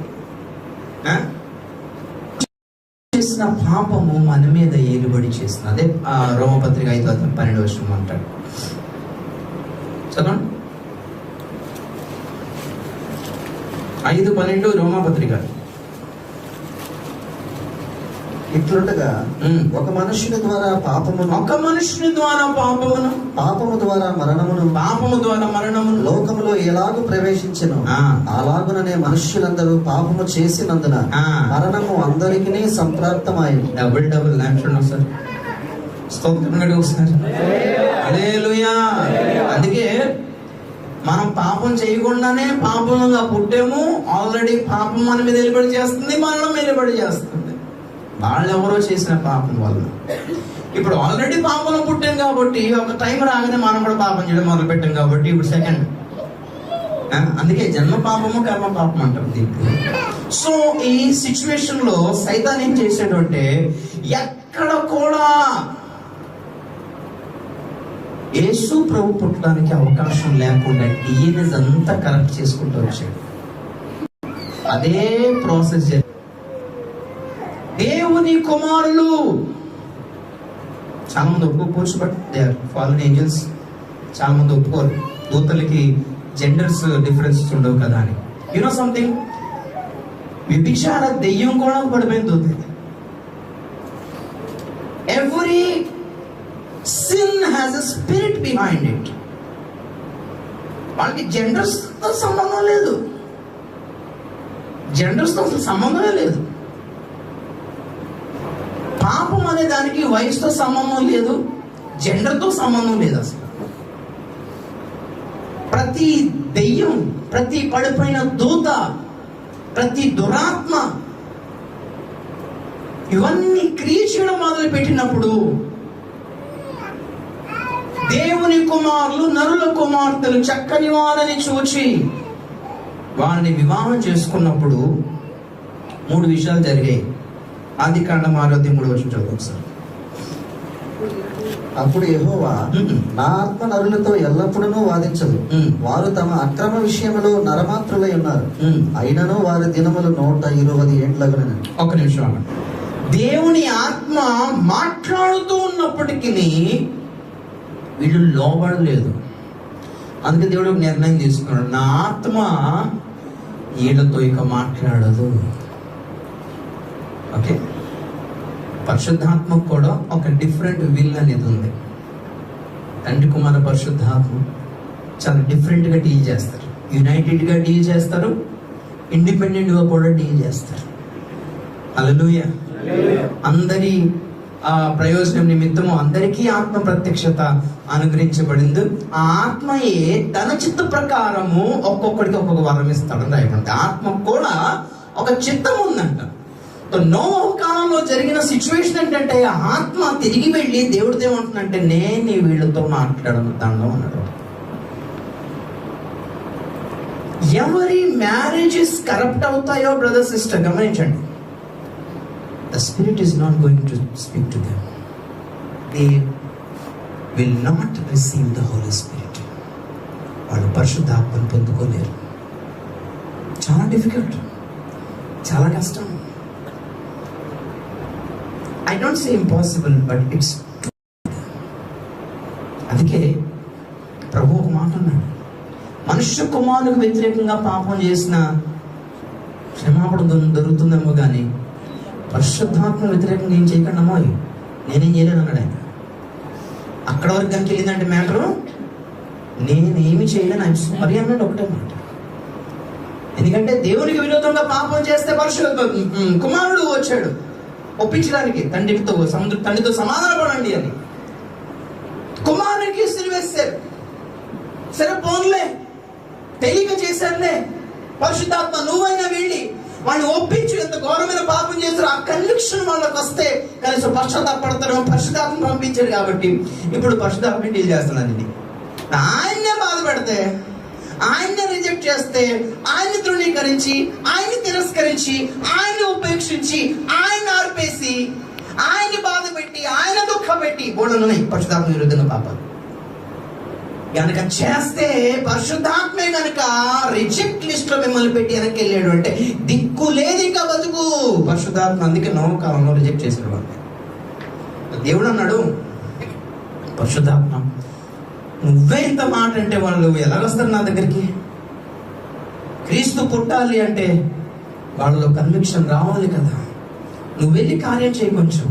చేసిన పాపము మన మీద ఏలుబడి చేస్తుంది. అదే రోమపత్రిక 5:12 అంటాడు. చదవండి. 5:12 రోమపత్రిక. ఇట్లుండగా ఒక మనుషుని ద్వారా పాపమును, పాపము ద్వారా మరణమును లోకములో ఎలాగూ ప్రవేశించెను, అలాగుననే మనుష్యులందరూ పాపము చేసినందున మరణము అందరికీ సంప్రాప్తమైంది. డబుల్ సార్, అందుకే మనం పాపం చేయకుండానే పాపంగా పుట్టాము. ఆల్రెడీ పాపం మన మీద వెలుబడి చేస్తుంది, మరణం వెలుబడి చేస్తుంది. వాళ్ళెవరో చేసిన పాపం వల్ల. ఇప్పుడు ఆల్రెడీ పాపంలో పుట్టాం కాబట్టి ఒక టైం రాగానే మనం కూడా పాపం చేయడం మొదలు పెట్టాం కాబట్టి ఇప్పుడు సెకండ్. అందుకే జన్మ పాపము కర్మ పాపం అంటాం దీనికి. సో ఈ సిచ్యువేషన్ లో సైతాన్ ఏం చేశాడు అంటే, ఎక్కడ కూడా యేసు ప్రభు పుట్టడానికి అవకాశం లేకుండా డిఎన్ఏ అంతా కరెక్ట్ చేసుకుంటూ వచ్చాడు. అదే ప్రాసెస్. దేవుని కుమారులు చాలా మంది ఒప్పుకోవచ్చు, but they are fallen angels. చాలా మంది ఒప్పుకోరు, దూతలకి జెండర్స్ డిఫరెన్సెస్ ఉండవు కదా అని. యూనో సంథింగ్, వ్యభిచార దెయ్యం కూడా పడిపోయింది దూతకి. Every sin has a spirit behind it. వాళ్ళకి జెండర్స్ తో సంబంధం లేదు, జెండర్స్ తో అసలు సంబంధమే లేదు. పాపం అనే దానికి వయసుతో సంబంధం లేదు, జెండర్తో సంబంధం లేదు అసలు. ప్రతి దెయ్యం, ప్రతి పడిపోయిన దూత, ప్రతి దురాత్మ ఇవన్నీ క్రియేట్ చేయడం మొదలు పెట్టినప్పుడు దేవుని కుమారులు, నరుల కుమార్తెలు చక్కని వారని చూచి వారిని వివాహం చేసుకున్నప్పుడు 3 విషయాలు జరిగాయి. ఆదికాండం 6:3 చదువు ఒకసారి. అప్పుడు యెహోవా, నా ఆత్మ నరులతో ఎల్లప్పుడూ వాదించదు, వారు తమ అక్రమ విషయంలో నరమాత్రులై ఉన్నారు, అయినను వారి దినములు 120 ఏండ్లగునని. ఒక నిమిషం. దేవుని ఆత్మ మాట్లాడుతూ ఉన్నప్పటికీ వీళ్ళు లోబడలేదు. అందుకే దేవుడు ఒక నిర్ణయం తీసుకున్నాడు, నా ఆత్మ వీళ్ళతో ఇక మాట్లాడదు. ఓకే, పరిశుద్ధాత్మకు కూడా ఒక డిఫరెంట్ విల్ అనేది ఉంది. తండ్రి కుమార పరిశుద్ధాత్మ చాలా డిఫరెంట్గా డీల్ చేస్తారు. యునైటెడ్గా డీల్ చేస్తారు, ఇండిపెండెంట్గా కూడా డీల్ చేస్తారు. హల్లెలూయా. అందరి ప్రయోజనం నిమిత్తము అందరికీ ఆత్మ ప్రత్యక్షత అనుగ్రహించబడింది. ఆ ఆత్మయే తన చిత్త ప్రకారము ఒక్కొక్కడికి ఒక్కొక్క వరం ఇస్తాడని రాయబడింది. ఆత్మ కూడా ఒక చిత్తం ఉందంట. నోవహు కాలంలో జరిగిన సిచ్యువేషన్ ఏంటంటే ఆత్మ తిరిగి వెళ్ళి దేవుడితో ఏమంటుందంటే నేను వీళ్ళతో మాట్లాడతాను అన్నాడు. ఎవరి మ్యారేజెస్ కరప్ట్ అవుతాయో బ్రదర్ సిస్టర్ గమనించండి. The spirit is not going to speak to them. They will not receive the holy spirit. వాళ్ళు పరిశుద్ధాత్మను పొందుకోలేరు. చాలా డిఫికల్ట్, చాలా కష్టం. I don't say impossible, but it's true. అందుకే ప్రభు ఒక మాట అన్నాడు, మనుష్య కుమారునికి వ్యతిరేకంగా పాపం చేసిన క్షమాపణ దొరుకుతుందేమో కానీ పరిశుద్ధాత్మ వ్యతిరేకంగా ఏం చేయకండమో నేనేం చేయలేను అన్నాడు ఆయన. అక్కడ వరకు కనుక వెళ్ళిందంటే మ్యాటరు, నేనేమి చేయలేను ఆయన సారీ అన్నాడు. ఒకటే మాట, ఎందుకంటే దేవునికి విరోధంగా పాపం చేస్తే పరిశుద్ధ కుమారుడు వచ్చాడు ఒప్పించడానికి, తండ్రితో సమాధాన పడండి అని. కుమారునికి సిలువేశారు. సరే పోన్లే, తెలియక చేశారులే, పరిశుద్ధాత్మ నువ్వైనా వెళ్ళి వాడిని ఒప్పించు. ఎంత ఘోరమైన పాపం చేశారు, ఆ కన్విక్షన్ వాళ్ళకి వస్తే కనీసం పశ్చాత్తాపడతారు. పరిశుద్ధాత్మ పంపించారు కాబట్టి ఇప్పుడు పరిశుద్ధాత్మ డీల్ చేస్తున్నాను. ఇది ఆయన్నే బాధ పెడితే, ఆయన్ని రిజెక్ట్ చేస్తే, ఆయన్ని తృణీకరించి, ఆయన్ని తిరస్కరించి, ఆయన్ని ఉపేక్షించి, ఆయన ఆర్పేసి, ఆయన్ని బాధ పెట్టి, ఆయన దుఃఖం పెట్టి బోడలున్నాయి పరిశుద్ధాత్మ విరుద్ధంగా పాపాలు కనుక చేస్తే, పరిశుద్ధాత్మే కనుక రిజెక్ట్ లిస్ట్ లో మిమ్మల్ని పెట్టి వెనక్కి వెళ్ళాడు అంటే దిక్కు లేదు ఇంకా బతుకు. పరిశుద్ధాత్మ అందుకే నోవ కాలంలో రిజెక్ట్ చేశాడు. దేవుడు అన్నాడు, పరిశుద్ధాత్మ నువ్వే ఇంత మాట అంటే వాళ్ళు ఎలాగొస్తారు నా దగ్గరికి? క్రీస్తు పుట్టాలి అంటే వాళ్ళలో కన్విక్షన్ రావాలి కదా. నువ్వు వెళ్ళి కార్యం చేయి కొంచెం.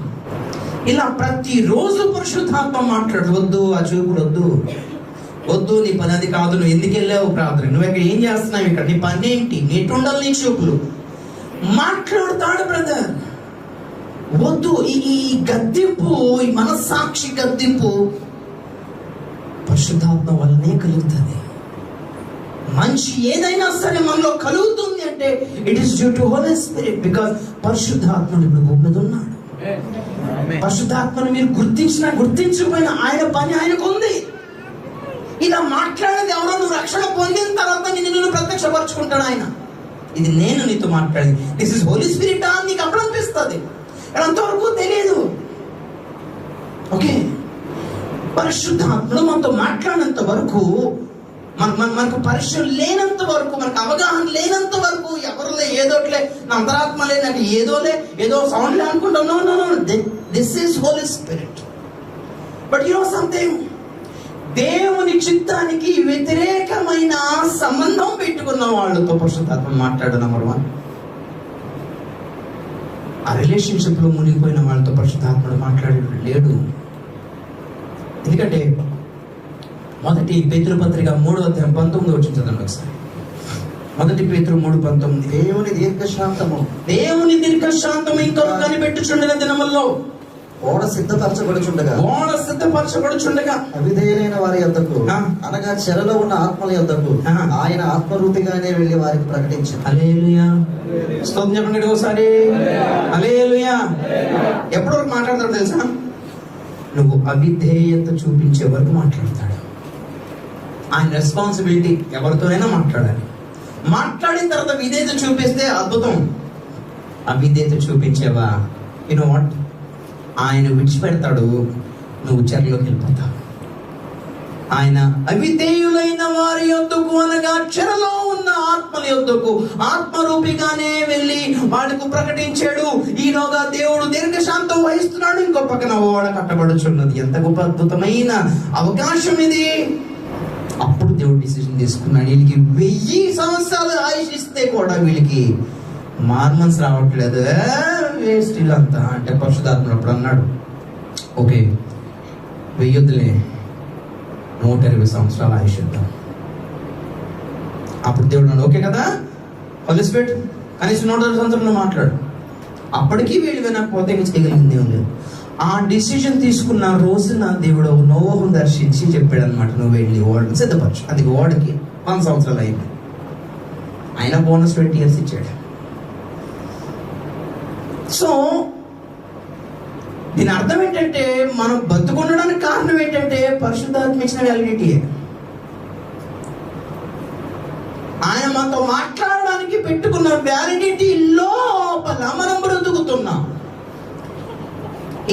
ఇలా ప్రతిరోజు పరిశుద్ధాత్మ మాట్లాడు. వద్దు ఆ చూపుడు వద్దు, వద్దు నీ పని అది కాదు, నువ్వు ఎందుకు వెళ్ళావు ప్రార్థన, నువ్వు ఇక్కడ ఏం చేస్తున్నావు, ఇక్కడ నీ పని ఏంటి, నీటుండాలి నీ చూపులు మాట్లాడుతాడు బ్రదర్. వద్దు ఈ గద్దింపు, ఈ మనస్సాక్షి గద్దింపు పరిశుద్ధాత్మ వల్లనే కలుగుతుంది. మంచి ఏదైనా సరే మనలో కలుగుతుంది అంటే it is due to holy spirit. Because పరిశుద్ధాత్మను ఇప్పుడు భూమి మీద ఉన్నాడు. పరిశుద్ధాత్మను మీరు గుర్తించకపోయినా ఆయన పని ఆయనకు ఉంది. ఇలా మాట్లాడేది ఎవరో, నువ్వు రక్షణ పొందిన తర్వాత నిన్ను ప్రత్యక్షపరచుకుంటాడు ఆయన. ఇది నేను నీతో మాట్లాడేది, దిస్ ఇస్ హోలీ స్పిరిట్ అని నీకు అప్పుడు అనిపిస్తుంది. అంతవరకు తెలియదు. ఓకే, పరిశుద్ధాత్మను మనతో మాట్లాడినంత వరకు, మనకు పరిశుద్ధం లేనంత వరకు, మనకు అవగాహన లేనంత వరకు, ఎవరిలే ఏదోట్లే నా అంతరాత్మలే, నాకు ఏదో సౌండ్లే అనుకుంటాం. No no no, this is holy spirit. But you know something, దేవుని చిత్తానికి వ్యతిరేకమైన సంబంధం పెట్టుకున్న వాళ్ళతో పరిశుద్ధాత్మ మాట్లాడు. నంబర్ 1, ఆ రిలేషన్షిప్ లో మునిగిపోయిన వాళ్ళతో పరిశుద్ధాత్ముడు మాట్లాడలేడు. ఎందుకంటే మొదటి పేతురు పత్రిక 3:19 వచ్చిందండి ఒకసారి. మొదటి పేతురు 3:19, దేవుని దీర్ఘశాంతము ఇంకా కనిపెట్టుచుండిన దినముల్లో ఓడ సిద్ధపరచబడుచుండగా అవిధేయులైన వారి యొద్దకు, అనగా చెరలో ఉన్న ఆత్మల యొద్దకు ఆయన ఆత్మరూపిగానే వెళ్ళి వారికి ప్రకటించారు. హల్లెలూయా, స్తోత్రం చెప్పండి ఒకసారి. హల్లెలూయా. ఎప్పటి వరకు మాట్లాడతాడు తెలుసా? నువ్వు అవిధేయత చూపించే వరకు మాట్లాడతాడు. ఆయన రెస్పాన్సిబిలిటీ ఎవరితోనైనా మాట్లాడాలి. మాట్లాడిన తర్వాత విధేయత చూపిస్తే అద్భుతం. అవిధేయత చూపించేవా, యు నో వాట్, ఆయన విడిచిపెడతాడు, నువ్వు చెరలోకి వెళ్ళిపోతావు. ఆయన అవిధేయులైన వారి యొద్దకు, అనగా చెరలో ఉన్న ఆత్మల యొద్దకు ఆత్మరూపిగానే వెళ్ళి వాడికి ప్రకటించాడు. ఈలోగా దేవుడు దీర్ఘశాంతం వహిస్తున్నాడు, ఇంకో పక్కన ఓడ కట్టబడుచున్నది. ఎంత గొప్ప అద్భుతమైన అవకాశం ఇది. అప్పుడు దేవుడు డిసిషన్ తీసుకున్నాడు, వీళ్ళకి 1000 సంవత్సరాలు ఆయుష్ ఇస్తే కూడా వీళ్ళకి మార్మన్స్ రావట్లేదు, వేస్ట్ ఇల్లంతా అంటే పరిశుద్ధాత్మ అప్పుడు అన్నాడు, ఓకే 1000 వద్దులే, 120 సంవత్సరాలు ఆయుష్ ఇద్దాం. అప్పుడు దేవుడు అన్నాడు, ఓకే కదా హోలీ స్పిరిట్, కనీసం 120 సంవత్సరాలు మాట్లాడు. అప్పటికీ వీళ్ళు వినకపోతే ఇంకా చేయగలిగింది ఏం లేదు. ఆ డిసిజన్ తీసుకున్న రోజున దేవుడు నోవహును దర్శించి చెప్పాడు అనమాట, నువ్వు వెళ్ళి ఓడను సిద్ధపరచు. అది ఓడకి 100 సంవత్సరాలు అయింది, ఆయన బోనస్ 20 years ఇచ్చాడు. సో దీని అర్థం ఏంటంటే, మనం బతుకుండడానికి కారణం ఏంటంటే పరిశుద్ధాత్మ ఇచ్చిన వ్యాలిడిటీ. ఆయన మనతో మాట్లాడడానికి పెట్టుకున్న వ్యాలిడిటీ లోపల మనం బ్రతుకుతున్నాం.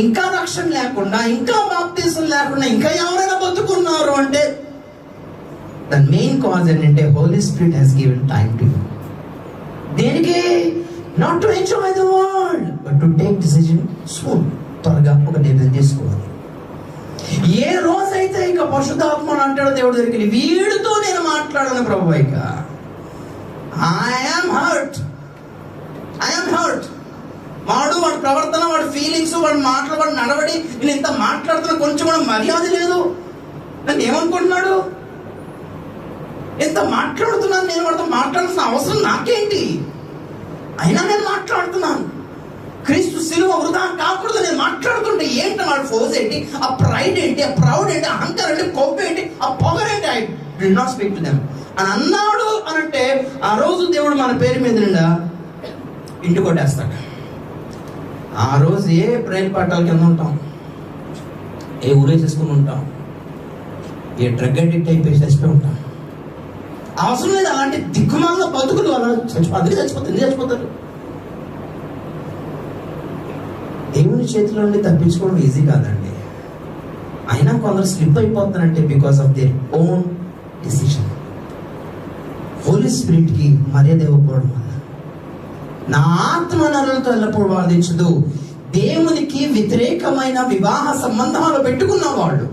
ఇంకా రక్షణ లేకుండా, ఇంకా బాప్తిజం లేకుండా ఇంకా ఎవరైనా బతుకున్నారు అంటే ద మెయిన్ కాజ్ ఏంటంటే holy spirit he's given time to you. దేనికి? Not to enjoy the world but to take decision soon. త్వరగా ఒక నిర్ణయం తీసుకోవాలి. ఏ రోజైతే ఇక పరిశుద్ధాత్మ అంటాడో దేవుడు దగ్గరికి, వీడితో నేను మాట్లాడను ప్రభు, ఇక ఐఎమ్ హర్ట్. వాడు ప్రవర్తన, వాడి ఫీలింగ్స్, వాడి మాటలు, వాడి నడవడి, నేను ఇంత మాట్లాడుతున్నా కొంచెం కూడా మర్యాద లేదు. నన్ను ఏమనుకుంటున్నాడు? ఎంత మాట్లాడుతున్నాను నేను, వాడితో మాట్లాడాల్సిన అవసరం నాకేంటి? అయినా నేను మాట్లాడుతున్నాను. క్రీస్తు శిలువ వృధా కాకూడదు నేను మాట్లాడుతుంటే ఏంటి వాడు ఫోర్స్ ఏంటి, ఆ ప్రైడ్ ఏంటి, ఆ ప్రౌడ్ ఏంటి, అహంకారం ఏంటి, కొవ్వు ఏంటి, ఆ పొగరేంటి? I did not speak to them అని అన్నాడు అనంటే ఆ రోజు దేవుడు మన పేరు మీద నిండా ఇంటి కొట్టేస్తాడు. ఆ రోజు ఏ రైలు పట్టాల కింద ఉంటాం, ఏ ఊరేసేసుకుని ఉంటాం, ఏ డ్రగ్ అడిక్ట్ అయిపోయి చచ్చిపోయి ఉంటాం. అవసరం లేదు అలాంటి దిక్కుమాల బతుకులు. అలా చచ్చిపోతారు. దేవుని చేతిలో నుండి తప్పించుకోవడం ఈజీ కాదండి. అయినా కొందరు స్లిప్ అయిపోతారంటే because of their own decision. Holy spirit కి మర్యాద ఇవ్వకపోవడం వల్ల నా ఆత్మ నరులతో ఎల్లప్పుడు వాదించదు. దేవునికి వ్యతిరేకమైన వివాహ సంబంధాలు పెట్టుకున్న వాళ్ళు,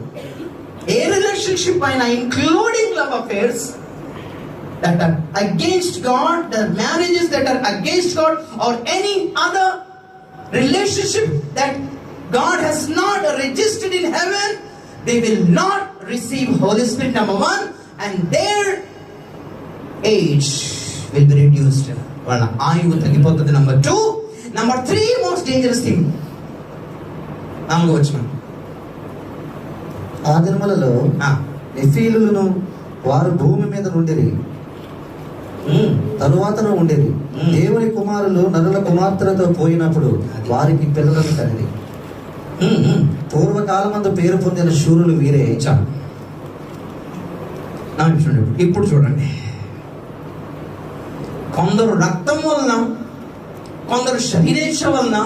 ఏ రిలేషన్షిప్ అయినా including love affairs that are against God, the marriages that are against God, or any other relationship that God has not registered in heaven, they will not receive Holy Spirit, number 1, and their age will be reduced. వాళ్ళ ఆయువు తగ్గిపోతుంది. number 2. number 3 most dangerous thing. 4వ వచనం. ఆ దినములలో నెఫీలులను వారు భూమి మీద నుండిరి, తరువాతను ఉండేది. దేవుని కుమారులు నరుల కుమార్తెలతో పోయినప్పుడు వారికి పిల్లలను కనిది. పూర్వకాలమందు పేరు పొందిన శూరులు వీరే. చాలు. ఇప్పుడు చూడండి, కొందరు రక్తం వలన, కొందరు శరీరేచ్ఛ వలన,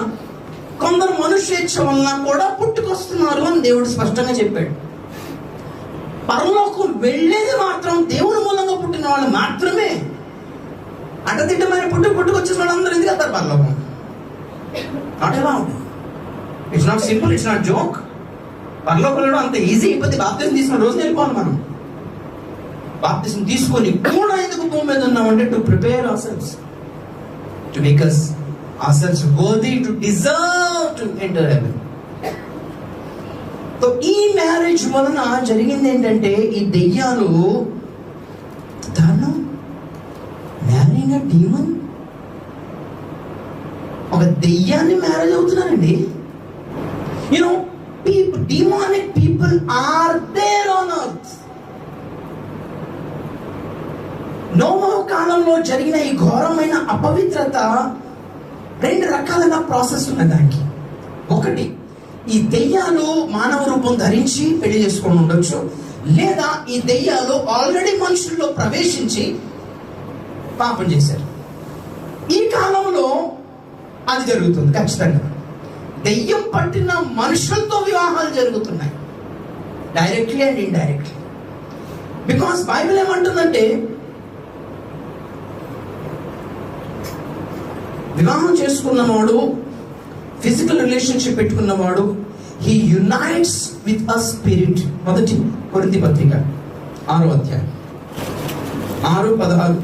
కొందరు మనుష్యేచ్ఛ వలన కూడా పుట్టుకొస్తున్నారు అని దేవుడు స్పష్టంగా చెప్పాడు. పరలోకం వెళ్ళేది మాత్రం దేవుని మూలంగా పుట్టిన వాళ్ళు మాత్రమే. అడ్డదిడ్డమైన పుట్టుకొచ్చిన వాళ్ళందరూ ఎందుకు వెళ్తారు పరలోకం? నాట్ ఎలా ఉంది. It's not simple, it's not joke. పరలోకంలో అంత ఈజీ అయిపోతే బాప్తిజం తీసుకున్న రోజు వెళ్ళిపోవాలి మనం. బాప్తిజం తీసుకొని కూడా ఎందుకు భూమి మీద ఉన్నామంటే to prepare ourselves, to make us ourselves worthy to deserve to enter heaven. So ఈ మ్యారేజ్ వలన జరిగింది ఏంటంటే, ఈ దెయ్యాలు దారుణం. మ్యారేజ్ డీమన్, ఒక దెయ్యాన్ని మ్యారేజ్ అవుతున్నారండి. You know, demonic people are there on earth. నోవహు కాలంలో జరిగిన ఈ ఘోరమైన అపవిత్రత 2 రకాలుగా ప్రాసెస్ ఉన్నాయి దానికి. ఒకటి, ఈ దెయ్యాలు మానవ రూపం ధరించి పెళ్లి చేసుకొని ఉండొచ్చు, లేదా ఈ దెయ్యాలు ఆల్రెడీ మనుషుల్లో ప్రవేశించి పాపం చేశారు. ఈ కాలంలో అది జరుగుతుంది ఖచ్చితంగా. దెయ్యం పట్టిన మనుషులతో వివాహాలు జరుగుతున్నాయి, directly and indirectly. Because Bible ఏమంటుందంటే, వివాహం చేసుకున్నవాడు, ఫిజికల్ రిలేషన్షిప్ పెట్టుకున్నవాడు, he unites with a spirit. 1 Corinthians పత్రిక 6వ అధ్యాయం 6, 16,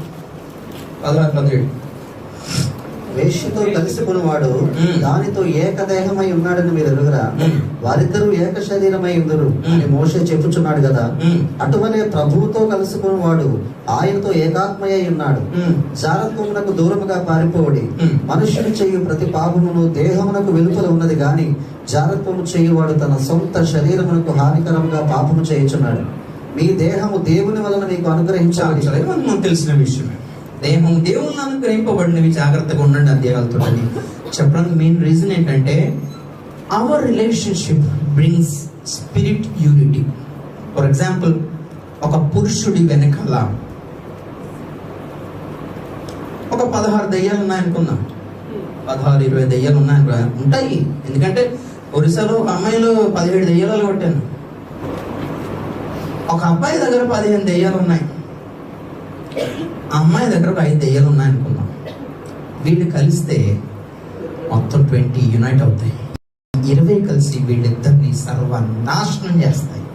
17. వేష్యతో కలిసికొనివాడు దానితో ఏకదేహమై ఉన్నాడని మీరు ఎరుగురా. వారిద్దరూ ఏక శరీరమై ఉందరు అని మోషే చెప్పుచున్నాడు కదా. అటువలే ప్రభువుతో కలుసుకునివాడు ఆయనతో ఏకాత్మయ్య ఉన్నాడు. జారత్వమునకు దూరముగా పారిపోడి మనుష్యుడు చేయు ప్రతి పాపమును దేహమునకు వెలుపల ఉన్నది గాని జారత్వము చేయువాడు తన సొంత శరీరమునకు హానికరముగా పాపము చేయుచున్నాడు. మీ దేహము దేవుని వలన మీకు అనుగ్రహించాలి. తెలిసిన విషయమే. దేహం దేవుని అనుగ్రహింపబడినవి. జాగ్రత్తగా ఉండండి అధ్యాయాలతో చెప్పడానికి మెయిన్ రీజన్ ఏంటంటే our relationship brings spirit unity. For example, ఒక పురుషుడి వెనకాల ఒక 16 దయ్యాలు ఉన్నాయనుకుందాం. 16-20 దయ్యాలు ఉంటాయి. ఎందుకంటే ఒరిస్సాలో ఒక అమ్మాయిలో 17 దయ్యాలు కొట్టాను. ఒక అబ్బాయి దగ్గర 15 దయ్యాలు ఉన్నాయి. ఆ అమ్మాయి దగ్గర ఒక 5 దయ్యాలు ఉన్నాయనుకున్నాం. వీళ్ళు కలిస్తే మొత్తం 20 యునైట్ అవుతాయి. 20 కలిసి వీళ్ళిద్దరిని సర్వనాశనం చేస్తాయి.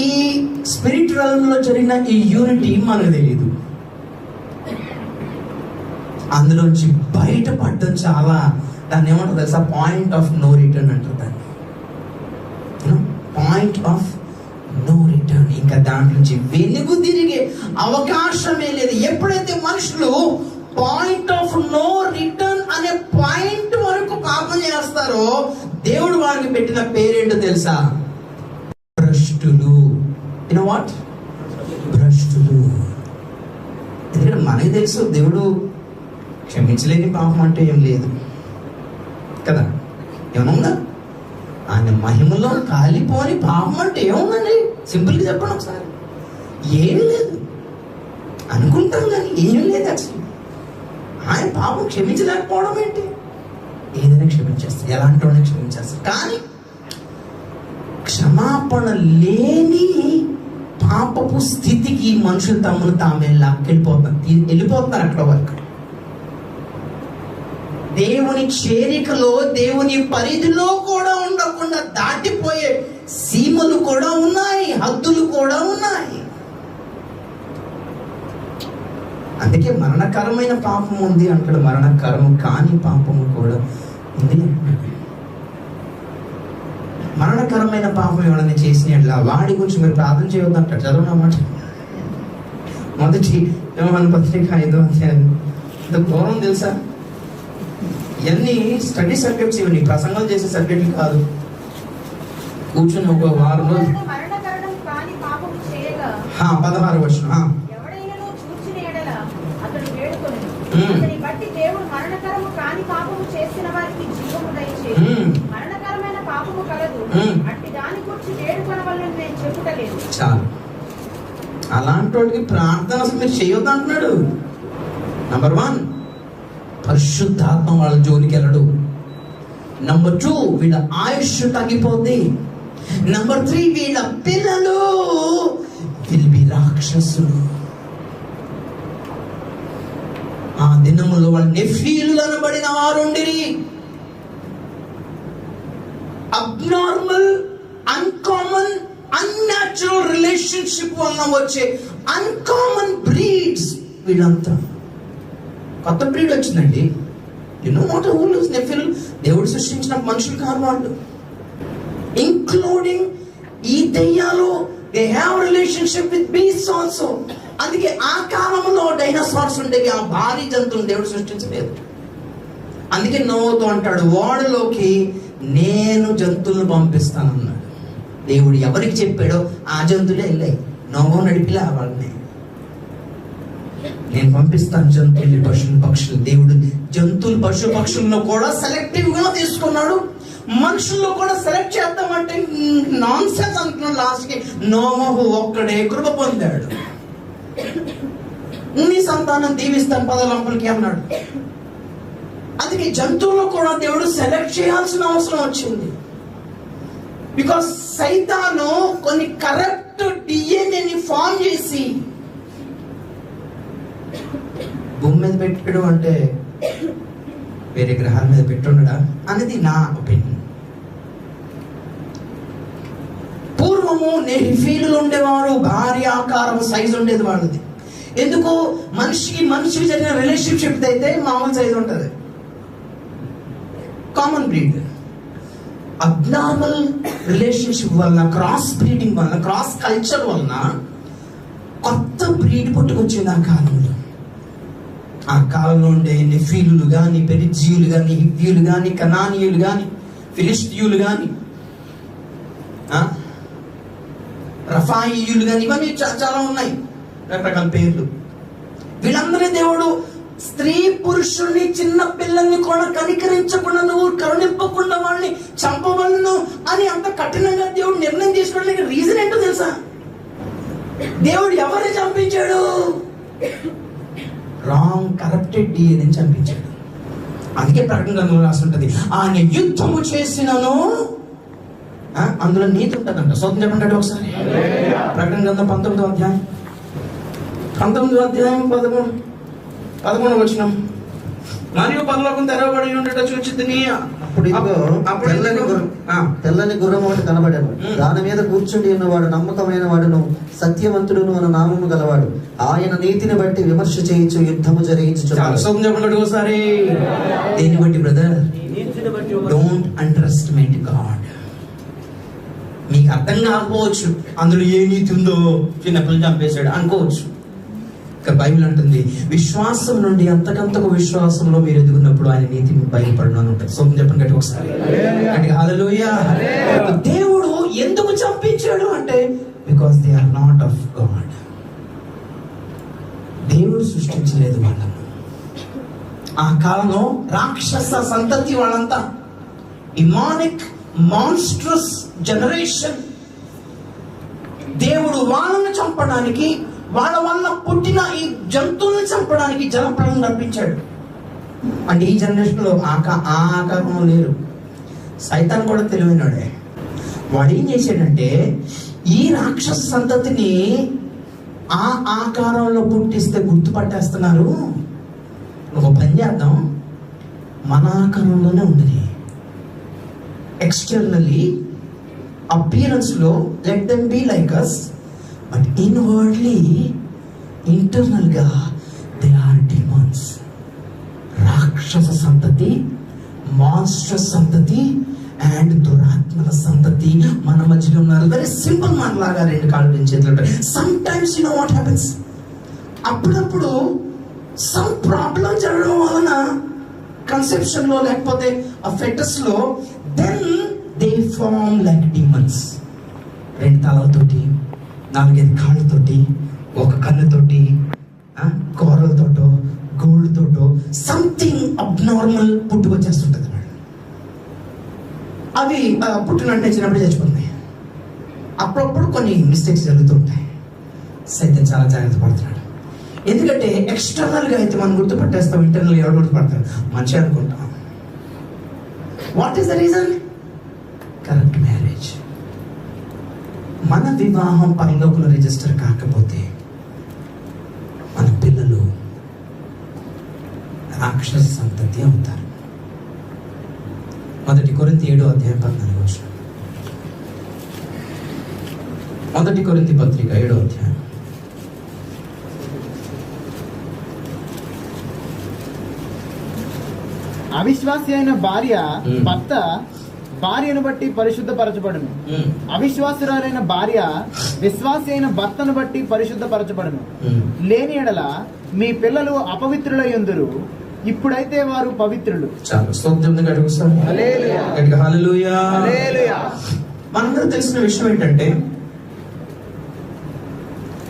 ఈ స్పిరిచువల్ లో జరిగిన ఈ యూనిటీ మనకు తెలియదు. అందులోంచి బయటపడడం చాలా, దాన్ని ఏమంటారు తెలుసా, పాయింట్ ఆఫ్ నో రిటర్న్ అంటారు దాన్ని. Point of no return. ఇంకా దాంట్లో నుంచి వెనుగు తిరిగే అవకాశమే లేదు. ఎప్పుడైతే మనుషులు పాయింట్ ఆఫ్ నో రిటర్న్ అనే పాయింట్ వరకు పాపం చేస్తారో దేవుడు వారికి పెట్టిన పేరేంటో తెలుసా? భ్రష్టులు. You know what? భ్రష్టులు. ఎందుకంటే మనకి తెలుసు దేవుడు క్షమించలేని పాపం అంటే ఏం లేదు కదా. ఏమన్నా ఆయన మహిమలో కాలిపోని పాపం అంటే ఏముందండి? సింపుల్గా చెప్పండి ఒకసారి. ఏమీ లేదు అనుకుంటాం కానీ ఏమీ లేదు. అసలు ఆయన పాపం క్షమించలేకపోవడం ఏంటి? ఏదైనా క్షమించేస్తారు, ఎలాంటి వాడిని క్షమించేస్తారు. కానీ క్షమాపణ లేని పాపపు స్థితికి మనుషులు తమను తామే వెళ్ళిపోతున్నారు అక్కడ వరకు. దేవుని చేరికలో, దేవుని పరిధిలో కూడా ఉండకుండా దాటిపోయే సీమలు కూడా ఉన్నాయి, హద్దులు కూడా ఉన్నాయి. అందుకే మరణకరమైన పాపం ఉంది అంటాడు. మరణకరము కాని పాపము కూడా ఉంది. మరణకరమైన పాపం ఎవరైనా చేసిన వాడి గురించి మీరు ప్రార్థన చేయవద్దు అంటాడు. చదవనమాట. మొదటి యోహాను పత్రిక 5వ అధ్యాయం. ఇంత ఘోరం తెలుసా? ఇవన్నీ స్టడీ సబ్జెక్ట్స్, ఇవన్నీ ప్రసంగాలు చేసే సబ్జెక్టులు కాదు. కూర్చొని ఒక వారం రోజులు 16వ వచనం. చాలు. అలాంటి వాడికి ప్రార్థన అసలు మీరు చేయొద్దు అంటున్నాడు. నంబర్ 1, పరిశుద్ధాత్మ వాళ్ళ జోలికి వెళ్ళడు. నంబర్ 2, వీళ్ళ ఆయుష్ తగ్గిపోద్ది. నంబర్ 3, వీళ్ళ పిల్లలు విల్ బి రాక్షసులు. ఆ దినములో వాళ్ళ నెఫీలు అనబడిన వారుండిరి. అబ్నార్మల్, అన్కామన్, అన్యాచురల్ రిలేషన్షిప్ వల్ల వచ్చే అన్కామన్ బ్రీడ్స్ వీళ్ళంతా. కొత్త బ్రీడ్ వచ్చిందండి. You know what who'll is Nephil? దేవుడు సృష్టించిన మనుషులు కాదు వాళ్ళు. ఇంక్లూడింగ్ ఈ దెయ్యాలు, they have relationship with beasts also. అందుకే ఆ కాలంలో డైనోసార్స్ ఉండేవి. ఆ భారీ జంతువులు దేవుడు సృష్టించలేదు. అందుకే నోవాతో అంటాడు, ఓడలోకి నేను జంతువులను పంపిస్తానన్నాడు. దేవుడు ఎవరికి చెప్పాడో ఆ జంతువులే వెళ్ళాయి. నోవా నడిపిలే వాళ్ళని. నేను పంపిస్తాను జంతువులు, పశువులు, పక్షులు. దేవుడు జంతువులు, పశు పక్షుల్లో కూడా సెలెక్టివ్ గా తీసుకున్నాడు. మనుషుల్లో కూడా సెలెక్ట్ చేద్దామంటే నాన్ సెన్స్ అంటున్నాడు. లాస్ట్ కి నోవహు ఒక్కడే కృప పొందాడు. నీ సంతానం దీవిస్తాను 10 లంపలకి అన్నాడు. అందుకే జంతువుల్లో కూడా దేవుడు సెలెక్ట్ చేయాల్సిన అవసరం వచ్చింది. బికాస్ సైతాను కొన్ని కరెక్ట్ డిఎన్ఏని ఫామ్ చేసి భూమి మీద పెట్టాడు. అంటే వేరే గ్రహాల మీద పెట్టుండడా అనేది నా ఒపీనియన్. పూర్వము నెఫీలు ఉండేవారు, భారీ ఆకారం, సైజు ఉండేది వాళ్ళది. ఎందుకు? మనిషికి జరిగిన రిలేషన్షిప్ అయితే మామూలు సైజు ఉంటుంది, కామన్ బ్రీడ్. అబ్నార్మల్ రిలేషన్షిప్ వలన, క్రాస్ బ్రీడింగ్ వలన, క్రాస్ కల్చర్ వలన కొత్త బ్రీడ్ పుట్టుకొచ్చింది ఆ కాలంలో. ఆ కాలంలో ఉండే నెఫీలులు కానీ, పెరిజీయులు కానీ, హివ్యులు కానీ, కనానీయులు కానీ, ఫిలిస్తీయులు కానీ, రఫాయియులు కానీ, ఇవన్నీ చాలా ఉన్నాయి, రకరకాల పేర్లు. వీళ్ళందరి దేవుడు స్త్రీ పురుషుల్ని, చిన్న పిల్లల్ని కూడా కనికరించకుండా, నువ్వు కరుణింపకుండా వాళ్ళని చంపవలను అని అంత కఠినంగా దేవుడు నిర్ణయం తీసుకోవడానికి రీజన్ ఏంటో తెలుసా? దేవుడు ఎవరిని చంపించాడు? Wrong corrupted డిఎన్ఏని చంపించాడు. అందుకే ప్రకటన గ్రంథంలో రాస్తుంటది, ఆయన యుద్ధము చేసినను, అందులో నీతి ఉంటుందంట. సోదం చెప్పండి ఒకసారి. ప్రకటన గ్రంథం 19వ అధ్యాయం 11 వచనం. మరియు పరలోకం తెరవబడి ఉండట చూచితిని, తెల్లని గుర్రం ఒకటి కనబడను, దాని మీద కూర్చుండి ఉన్నవాడు నమ్మకమైన వాడును, సత్యవంతుడును అన్న నామము గలవాడు, ఆయన నీతిని బట్టి విమర్శ చేయించు, యుద్ధము జరిగించు. ఒకసారి దేని బట్టి brother? Don't under estimate God. మీకు అర్థం కాకపోవచ్చు అందులో ఏ నీతి ఉందో, చిన్నపిల్లలు చంపేశాడు అనుకోవచ్చు. ఇక్కడ బైబిల్ అంటుంది, విశ్వాసం నుండి అంతకంతకు విశ్వాసంలో మీరు ఎదుగున్నప్పుడు ఆయన నీతి బయలుపడను అని ఉంటుంది. సోదం చెప్పండి గట్టి ఒకసారి. హల్లెలూయా. దేవుడు ఎందుకు చంపించాడు అంటే, because they are not of God. దేవుడు సృష్టించలేదు వాళ్ళను. ఆ కాలంలో రాక్షస సంతతి వాళ్ళంతా, ఇమానిక్ మాన్స్ట్రస్ జనరేషన్. దేవుడు వాళ్ళను చంపడానికి, వాళ్ళ వల్ల పుట్టిన ఈ జంతువులను చంపడానికి జలప్రళయం రప్పించాడు. అంటే ఈ జనరేషన్లో ఆ ఆకారంలో లేరు. సైతాన్ కూడా తెలివైనడే. వాడు ఏం చేశాడంటే, ఈ రాక్షస సంతతిని ఆ ఆకారంలో పుట్టిస్తే గుర్తుపట్టేస్తున్నారు, ఒక పని చేద్దాం, మన ఆకారంలోనే ఉండదు. ఎక్స్టర్నల్లీ అపియరెన్స్ లో let them be like us, but inwardly, internal గా దే ఆర్ డిమాన్స్. రాక్షస సంతతి, మాన్స్ట్రస్ సంతతి అండ్ దురాత్మల సంతతి మన మధ్యలో ఉన్నారు. వెరీ సింపుల్ మనలాగా రెండు కాళ్ళు రెండు చేతులు ఉంటాయి. Sometimes you know what happens, అప్పుడప్పుడు సమ్ ప్రాబ్లం జరగడం వలన కన్సెప్షన్ లో లేకపోతే ఆ ఫెటస్ లో, then they form like demons. రెండు తలలతోటి, 4-5 కాళ్ళతోటి, ఒక కన్నుతోటి, కూరలతోటో గోల్డ్ తోటో సంథింగ్ అబ్నార్మల్ పుట్టుకొచ్చేస్తుంటది. అవి పుట్టినట్టు చిన్నప్పుడు చచ్చిపోతున్నాయి. అప్పుడప్పుడు కొన్ని మిస్టేక్స్ జరుగుతుంటాయి. సైతం చాలా జాగ్రత్త పడుతున్నాడు. ఎందుకంటే ఎక్స్టర్నల్ గా అయితే మనం గుర్తుపట్టేస్తాం, ఇంటర్నల్ ఎవరు గుర్తుపడతారు? మంచి అనుకుంటాం. What is the reason? Correct marriage. మన వివాహం పరలోకంలో రిజిస్టర్ కాకపోతే మన పిల్లలు రాక్షస సంతతి అవుతారు. 1 కొరింథీ 7వ అధ్యాయం 14వ వచనం. 1 కొరింథీ పత్రిక 7వ అధ్యాయం. అవిశ్వాసి అయిన భార్య భర్త భార్యను బట్టి పరిశుద్ధపరచబడును, అవిశ్వాసురాలైన భార్య విశ్వాసి అయిన భర్తను బట్టి పరిశుద్ధపరచబడును. లేని ఎడల మీ పిల్లలు అపవిత్రులై ఉందురు, ఇప్పుడైతే వారు పవిత్రులు. మనందరూ తెలిసిన విషయం ఏంటంటే,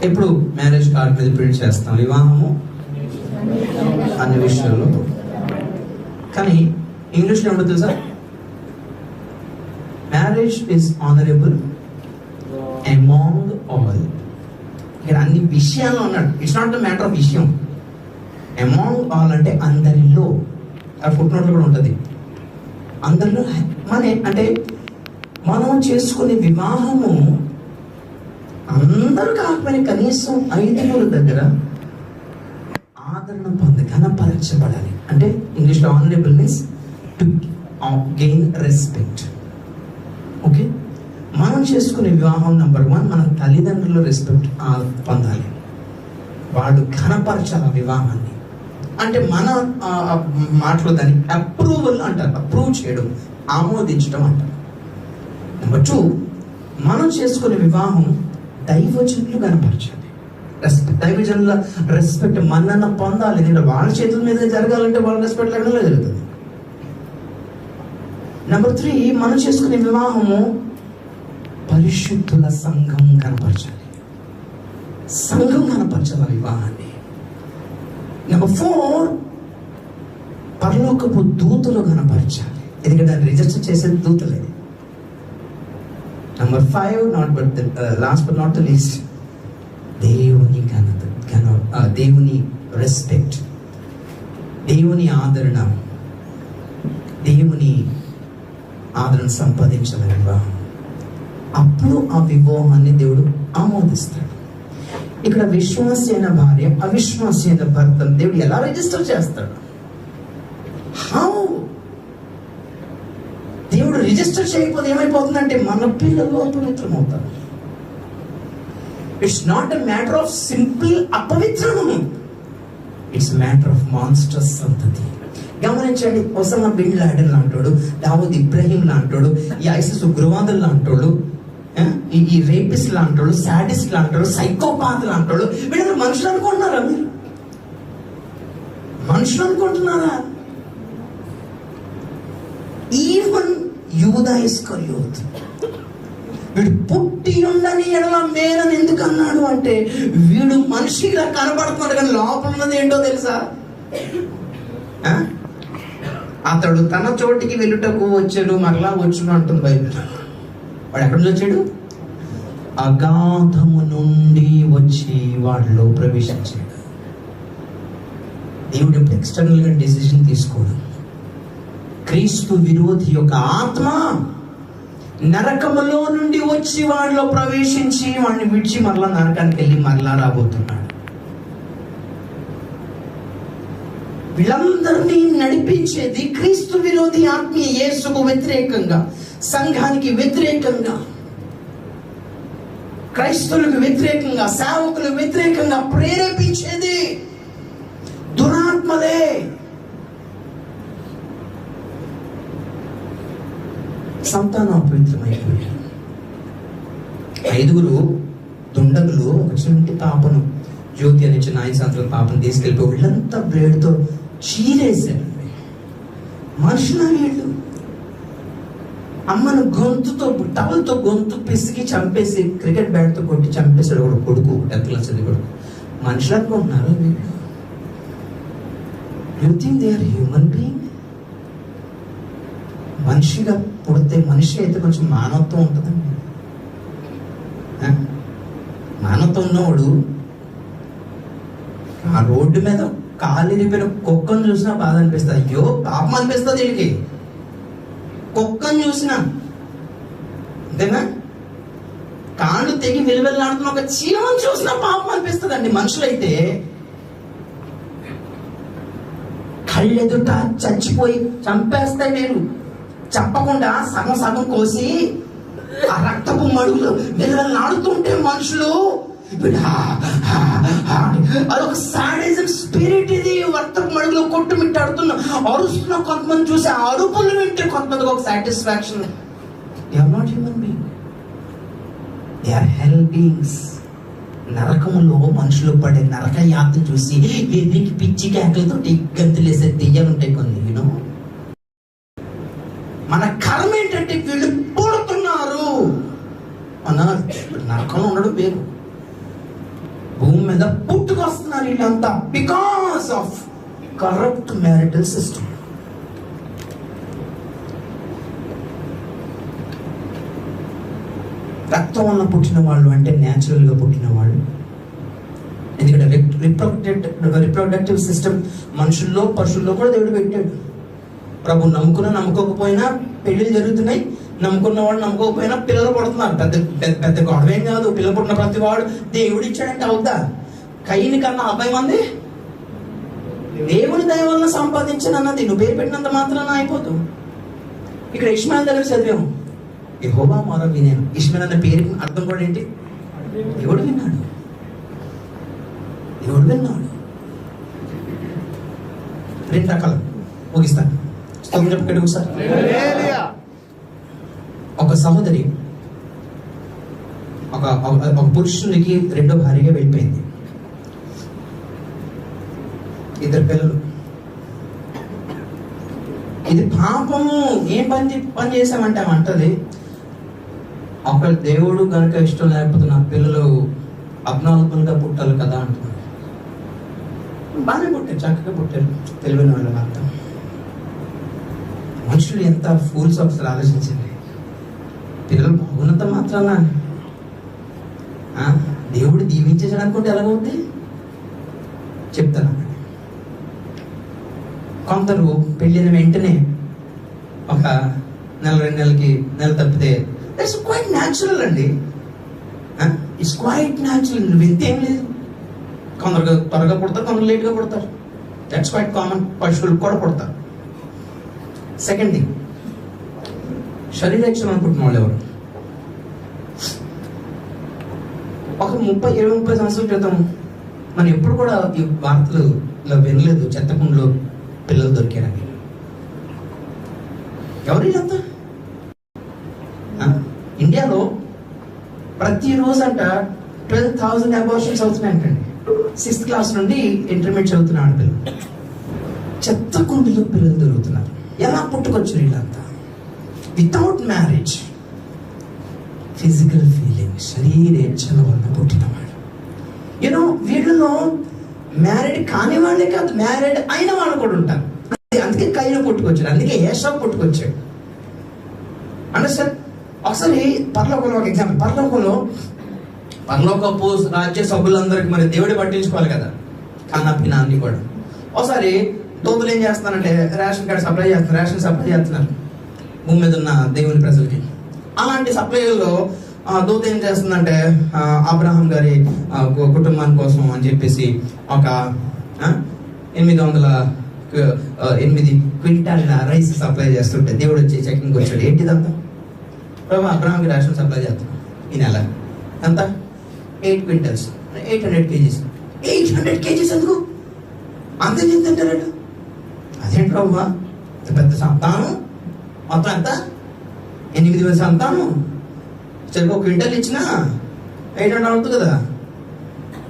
ఎప్పుడు మ్యారేజ్ కార్డ్ మీద ప్రింట్ చేస్తాం వివాహము అన్ని విషయాల్లో. కానీ ఇంగ్లీష్లో ఏమిటో తెలుసా? Marriage is honourable among all. ఇక్కడ అన్ని విషయాల్లో అన్నాడు. It's not the matter of విషయం. అమాంగ్ ఆల్ అంటే అందరిలో. ఆ ఫుట్ నోట్లో కూడా ఉంటుంది. అందరిలో అంటే మనం చేసుకునే వివాహము అందరూ కాకపోయినా కనీసం 5 దగ్గర ఆదరణ ఘనపరచబడాలి. అంటే ఇంగ్లీష్లో honourable means to gain respect. Okay, మనం చేసుకునే వివాహం నెంబర్ 1 మన తల్లిదండ్రుల రెస్పెక్ట్ పొందాలి. వాడు ఘనపరచాలి ఆ వివాహాన్ని. అంటే మన మాటలు దాన్ని అప్రూవల్ అంటారు, అప్రూవ్ చేయడం, ఆమోదించడం అంటారు. నెంబర్ 2, మనం చేసుకునే వివాహం దైవజనులు కనపరచాలి. దైవజనుల రెస్పెక్ట్ మన్నన పొందాలి. ఎందుకంటే వాళ్ళ చేతుల మీద జరగాలంటే వాళ్ళ రెస్పెక్ట్ లేకుండా జరుగుతుంది. నెంబర్ 3, మనం చేసుకునే వివాహము పరిశుద్ధుల సంఘం కనపరచాలి. సంఘం కనపరచాలి వివాహాన్ని. నెంబర్ 4, పరలోకపు దూతలు కనపరచాలి. ఎందుకంటే దాన్ని రిజిస్టర్ చేసేది దూతలే. Number 5, last but not the least, దేవుని రెస్పెక్ట్, దేవుని ఆదరణ సంపాదించాలి వివాహం. అప్పుడు ఆ వివాహాన్ని దేవుడు ఆమోదిస్తాడు. ఇక్కడ విశ్వాసి అయిన భార్య, అవిశ్వాసి అయిన భర్త దేవుడు ఎలా రిజిస్టర్ చేస్తాడు? హౌ? దేవుడు రిజిస్టర్ చేయకపోతే ఏమైపోతుందంటే మన పిల్లలు అపవిత్రమవుతారు. It's not a matter of simple అపవిత్రము, ఇట్స్ మ్యాటర్ ఆఫ్ మాన్స్టర్స్ సంతతి. గమనించండి, ఒసామా బిన్ లాడెన్ లాంటోడు, దావూద్ ఇబ్రాహిం లాంటోడు, ఈ ఐసిస్ ఉగ్రవాదులు లాంటోడు, ఈ రేపిస్ట్ లాంటోడు, సాడిస్ట్ లాంటోడు, సైకోపాత్ లాంటోడు, వీళ్ళందరూ మనుషులు అనుకుంటున్నారా? మీరు మనుషులు అనుకుంటున్నారా? ఈవెన్ యూదా ఇస్కరియోత్ వీడు పుట్టి ఉండని ఎడల మేలని ఎందుకు అన్నాడు అంటే, వీడు మనిషిగా కనబడుతున్నాడు కానీ లోపల ఉన్నది ఏంటో తెలుసా? అతడు తన చోటికి వెళ్ళుటకు వచ్చాడు, మరలా వచ్చును అంటుంది బైబిల్. వాడు ఎక్కడి నుంచి వచ్చాడు? అగాధము నుండి వచ్చి వాడిలో ప్రవేశించాడు. దేవుడు ఇప్పుడు ఎక్స్టర్నల్ గా డెసిషన్ తీసుకోడు. క్రీస్తు విరోధి యొక్క ఆత్మ నరకములో నుండి వచ్చి వాడిలో ప్రవేశించి వాడిని విడిచి మరలా నరకానికి వెళ్ళి మరలా రాబోతున్నాడు. వీళ్ళందరినీ నడిపించేది క్రీస్తు విరోధి ఆత్మీయ, యేసుకు వ్యతిరేకంగా, సంఘానికి వ్యతిరేకంగా, క్రైస్తవులకు వ్యతిరేకంగా, సేవకులకు వ్యతిరేకంగా ప్రేరేపించేది దురాత్మలే. సంతానం అపవిత్రమైపోయారు. 5 దుండగులు ఒక చిన్న పాపను, జ్యోతి అనే చిన్న 5 సంవత్సరాల పాపను తీసుకెళ్ళిపోయి వీళ్ళంతా బ్లేడ్తో చీరేశారు. మనుషుల వీళ్ళు అమ్మను గొంతుతో, టవల్తో గొంతు పిసికి చంపేసి, క్రికెట్ బ్యాట్తో కొట్టి చంపేశాడు ఒక కొడుకు, 10th క్లాస్ కొడుకు. మనుషులు అనుకుంటున్నారు వీళ్ళు. You think they are human being? మనిషిగా పుడితే మనిషి అయితే కొంచెం మానవత్వం ఉంటుందండి. మానవత్వం ఉన్నవాడు ఆ రోడ్డు మీద కాలిరిపోయిన కుక్కను చూసినా బాధ అనిపిస్తుంది. అయ్యో పాపం అనిపిస్తుంది వీడికి. కుక్కను చూసినా అంతేనా? కాళ్ళు తెగి వెలువెళ్ళాడుతున్న ఒక చీమను చూసినా పాపం అనిపిస్తుంది అండి. మనుషులైతే కళ్ళెదుట చచ్చిపోయి చంపేస్తాయి. మీరు చెప్పకుండా సగం సగం కోసి ఆ రక్తపు మడుగులు వెలువెళ్ళాడుతుంటే మనుషులు అదొక సాడిజం స్పిరిట్. ఇది రక్తపు మడుగులో కొట్టుమిట్టాడుతున్నా అరుస్తున్న కొంతమంది చూసి ఆ అరుపులు వింటే కొంతమందికి ఒక satisfaction. They are not human being, they are hell beings. నరకములో మనుషులు పడే నరక యాత్ర చూసి ఎదిరికి పిచ్చి కేకలతో గంతులేసే దెయ్యాలుంటాయి కొన్ని. యూనో, మన కర్మ ఏంటంటే వీళ్ళు పుడుతున్నారు అన్నారు. నరకంలో ఉండడం వేరు, భూమి మీద పుట్టుకొస్తున్నారు వీళ్ళంతా because of corrupt marital system. రక్తం వల్ల పుట్టిన వాళ్ళు అంటే న్యాచురల్ గా పుట్టిన వాళ్ళు. ఎందుకంటే రిప్రొడక్టివ్ సిస్టమ్ మనుషుల్లో పశువుల్లో కూడా దేవుడు పెట్టాడు. ప్రభు నమ్ముకున్నా నమ్ముకోకపోయినా పెళ్లిళ్ళు జరుగుతున్నాయి, నమ్ముకున్న వాడు నమ్ముకోకపోయినా పిల్లలు పుడుతున్నారు. పెద్ద పెద్ద గొడవేం కాదు. పిల్లలు పుట్టిన ప్రతి వాడు దేవుడు ఇచ్చాడంటే అవుతా. కయ్యని కన్నా 40 మంది దేవుని దయ వల్ల సంపాదించానన్నది నువ్వు పేరు పెట్టినంత మాత్రాన అయిపోతు. ఇక్కడ ఇష్మాయిల్ దగ్గర చదివాము, యెహోవా మొర వినేను. ఇష్మాయిల్ అన్న పేరుకి అర్థం కూడా ఏంటి? దేవుడు విన్నాడు. దేవుడు విన్నాడు. రెండు రకాలు ముగిస్తాను. చెప్పండి ఒకసారి. ఒక సహోదరి ఒక పురుషునికి రెండో భార్యగా వెళ్ళిపోయింది. ఇద్దరు పిల్లలు. ఇది పాపము. ఏం పని చేసామంటే ఆమె అంటది, ఒక దేవుడు కనుక ఇష్టం లేకపోతే నా పిల్లలు అబ్నార్మల్గా పుట్టాలి కదా అంటున్నాడు. బాగానే పుట్టారు, చక్కగా పుట్టారు, తెలివైన వాళ్ళు. అర్థం మనుషులు ఎంత ఫూల్స్ ఒకసారి ఆలోచించండి. పిల్లలు బాగున్నంత మాత్రాన దేవుడు దీవించేసాడు అనుకుంటే ఎలాగవుద్ది చెప్తాను. కొందరు పెళ్ళిన వెంటనే ఒక నెల 2 నెలలకి నెల తప్పితే దట్స్ క్వైట్ న్యాచురల్ అండి. It's quite natural. వింతేం లేదు. కొందరు త్వరగా పుడతారు, కొందరు లేట్గా పుడతారు. That's quite common. పశువులు కూడా పుడతారు. సెకండ్ థింగ్, శరీరక్షణ అనుకుంటున్న వాళ్ళు ఎవరు? ఒక 20-30 సంవత్సరాల క్రితం మనం ఎప్పుడు కూడా ఈ వార్తలు ఇలా వినలేదు. చెత్తకుండలో పిల్లలు దొరికారని. ఎవరు ఇదంతా? ఇండియాలో ప్రతిరోజు అంట 12,000 అబార్షన్స్ అవుతున్నాయంటండి. 6th క్లాస్ నుండి ఇంటర్మీడియట్ చదువుతున్న ఆడపిల్లలు. చెత్తకుండలో పిల్లలు దొరుకుతున్నారు. ఎలా పుట్టుకొచ్చారు వీళ్ళంతా? వితౌట్ మ్యారేజ్, ఫిజికల్ ఫీలింగ్, శరీరేచ్ఛల వల్ల పుట్టినవాడు. యూనో వీళ్ళలో మ్యారీడ్ కాని వాళ్ళే కాదు, మ్యారీడ్ అయిన వాళ్ళు కూడా ఉంటారు. అందుకే కైలో పుట్టుకొచ్చాడు, అందుకే ఏషావు పుట్టుకొచ్చాడు. అండర్స్టాండ్? ఒకసారి పరలోకంలో ఒక ఎగ్జాంపుల్. పరలోకపు రాజ్య సభ్యులందరికీ మరి దేవుడే పట్టించుకోవాలి కదా, కన్నా పిన్నా అన్ని కూడా. ఒకసారి దోతులు ఏం చేస్తున్నారంటే రేషన్ సప్లై చేస్తున్నారు భూమి మీద ఉన్న దేవుని ప్రజలకి. అలాంటి సప్లైలో దూత ఏం చేస్తుందంటే అబ్రహాం గారి కుటుంబాని కోసం అని చెప్పేసి ఒక 808 క్వింటాల్ రైస్ సప్లై చేస్తుంటే దేవుడు వచ్చి చెకింగ్ వచ్చాడు. ఏంటిదంతా? ప్రభు అబ్రహాంకి రేషన్ సప్లై చేస్తున్నాం ఈ నెల. ఎంత? 8 క్వింటల్స్, 800 kgs. 800 kgs ఎందుకు? అంత తింటాడు. అదేంటి ప్రభు, పెద్ద సంతానం మొత్తం ఎంత? 8 మంది సంతానం. సరిగ్గా 1 క్వింటల్ ఇచ్చినా 800 అవుతుంది కదా.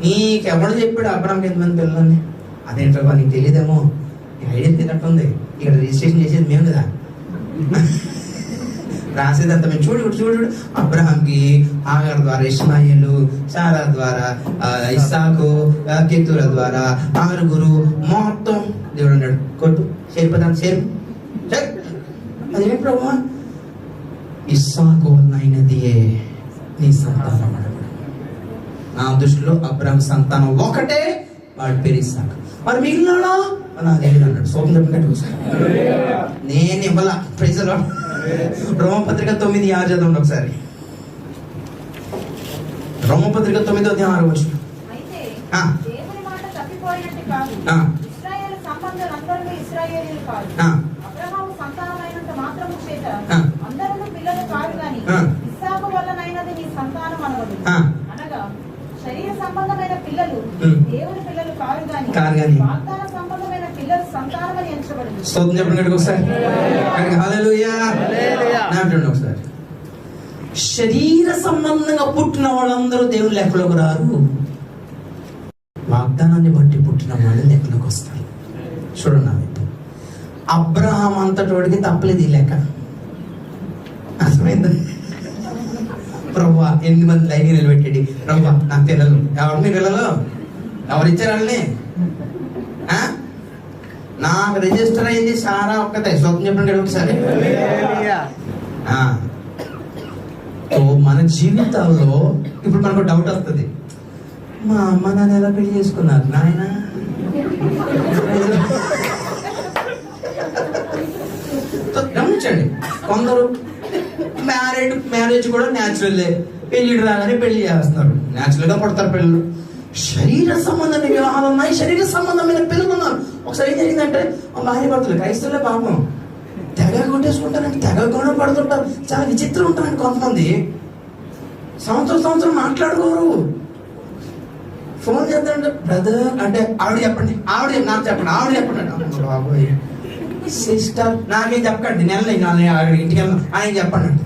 నీకెవడు చెప్పాడు అబ్రహాంకి 8 మంది పిల్లలని? అదేంటి ప్రభు, నీకు తెలియదేమో, నీకు ఐడియా తినట్టుంది. ఇక్కడ రిజిస్ట్రేషన్ చేసేది మేము కదా, రాసేదంతా మేము. చూడు అబ్రహాంకి ఆగార్ ద్వారా ఇష్మాయేలు, సారా ద్వారా ఇస్సాకు, కేతుర ద్వారా 6 మొత్తం దేవుడు అన్నాడు కొట్టు చేరిపోతాను చేరు. అదేంటి ప్రభు? ఇస్సాకు వలన అయినదియే నీ సంతానం. నా దృష్టిలో అబ్రహాం సంతానం ఒకటే, వాడి పేరు ఇస్సాకు. మరి మిగిలినాడా నా దేవుడు అన్నాడు. సోపం చెప్పినట్టు నేను ఇవ్వాల. ప్రైజలో రోమపత్రిక 9:6 చదవండి ఒకసారి. రోమపత్రిక 9:6 వచ్చు. శరీర సంబంధమైన పిల్లలు దేవుని పిల్లలు కారు గాని వాగ్దాన సంబంధమైన పిల్లలు సంతానమని ఎంచబడింది. స్తోత్రం చెప్పండి ఒకసారి. హల్లెలూయా. ఒకసారి శరీర సంబంధంగా పుట్టిన వాళ్ళందరూ దేవుని లెక్కలోకి రారు. వాగ్దానాన్ని బట్టి పుట్టిన వాళ్ళు లెక్కలోకి వస్తారు. చూడండి, అబ్రహాం అంతటోడికి తప్పలేదు ఈ లెక్క. అర్థమైంది? ప్రభువా 8 మంది లైన్ నిలబెట్టాడు. ప్రభువా నా పిల్లలు ఎవరు? మీ పిల్లలు ఎవరిచ్చారు వాళ్ళని? నాకు రిజిస్టర్ అయింది సారా ఒక్కటే. స్వప్నం చెప్పండి ఒకసారి. మన జీవితాల్లో ఇప్పుడు మనకు డౌట్ వస్తుంది, మా అమ్మ నాన్న ఎలా పెళ్లి చేసుకున్నారు నాయన? గమనించండి, కొందరు మ్యారేజ్ కూడా న్యాచురల్లే, పెళ్లి రాగానే పెళ్లి చేస్తున్నారు, న్యాచురల్ గా పుడతారు పిల్లలు. శరీర సంబంధమైన వివాహాలు ఉన్నాయి, శరీర సంబంధమైన పిల్లలు ఉన్నారు. ఒకసారి ఏం జరిగిందంటే భార్య భర్తలు క్రైస్తవులే పాపం తెగ కొట్టేసుకుంటారంటే, తెగ గొడవ పడుతుంటారు. చాలా విచిత్రం ఉంటారండి కొంతమంది. సంవత్సరం మాట్లాడుకోరు. ఫోన్ చేద్దాంటే బ్రదర్ అంటే ఆవిడ చెప్పండి, నాకు చెప్పండి, ఆవిడ చెప్పండి. బాబోయ్ సిస్టర్ నాకేం చెప్పండి, నెల ఇంటికి వెళ్ళాం ఆయన చెప్పండి అంటే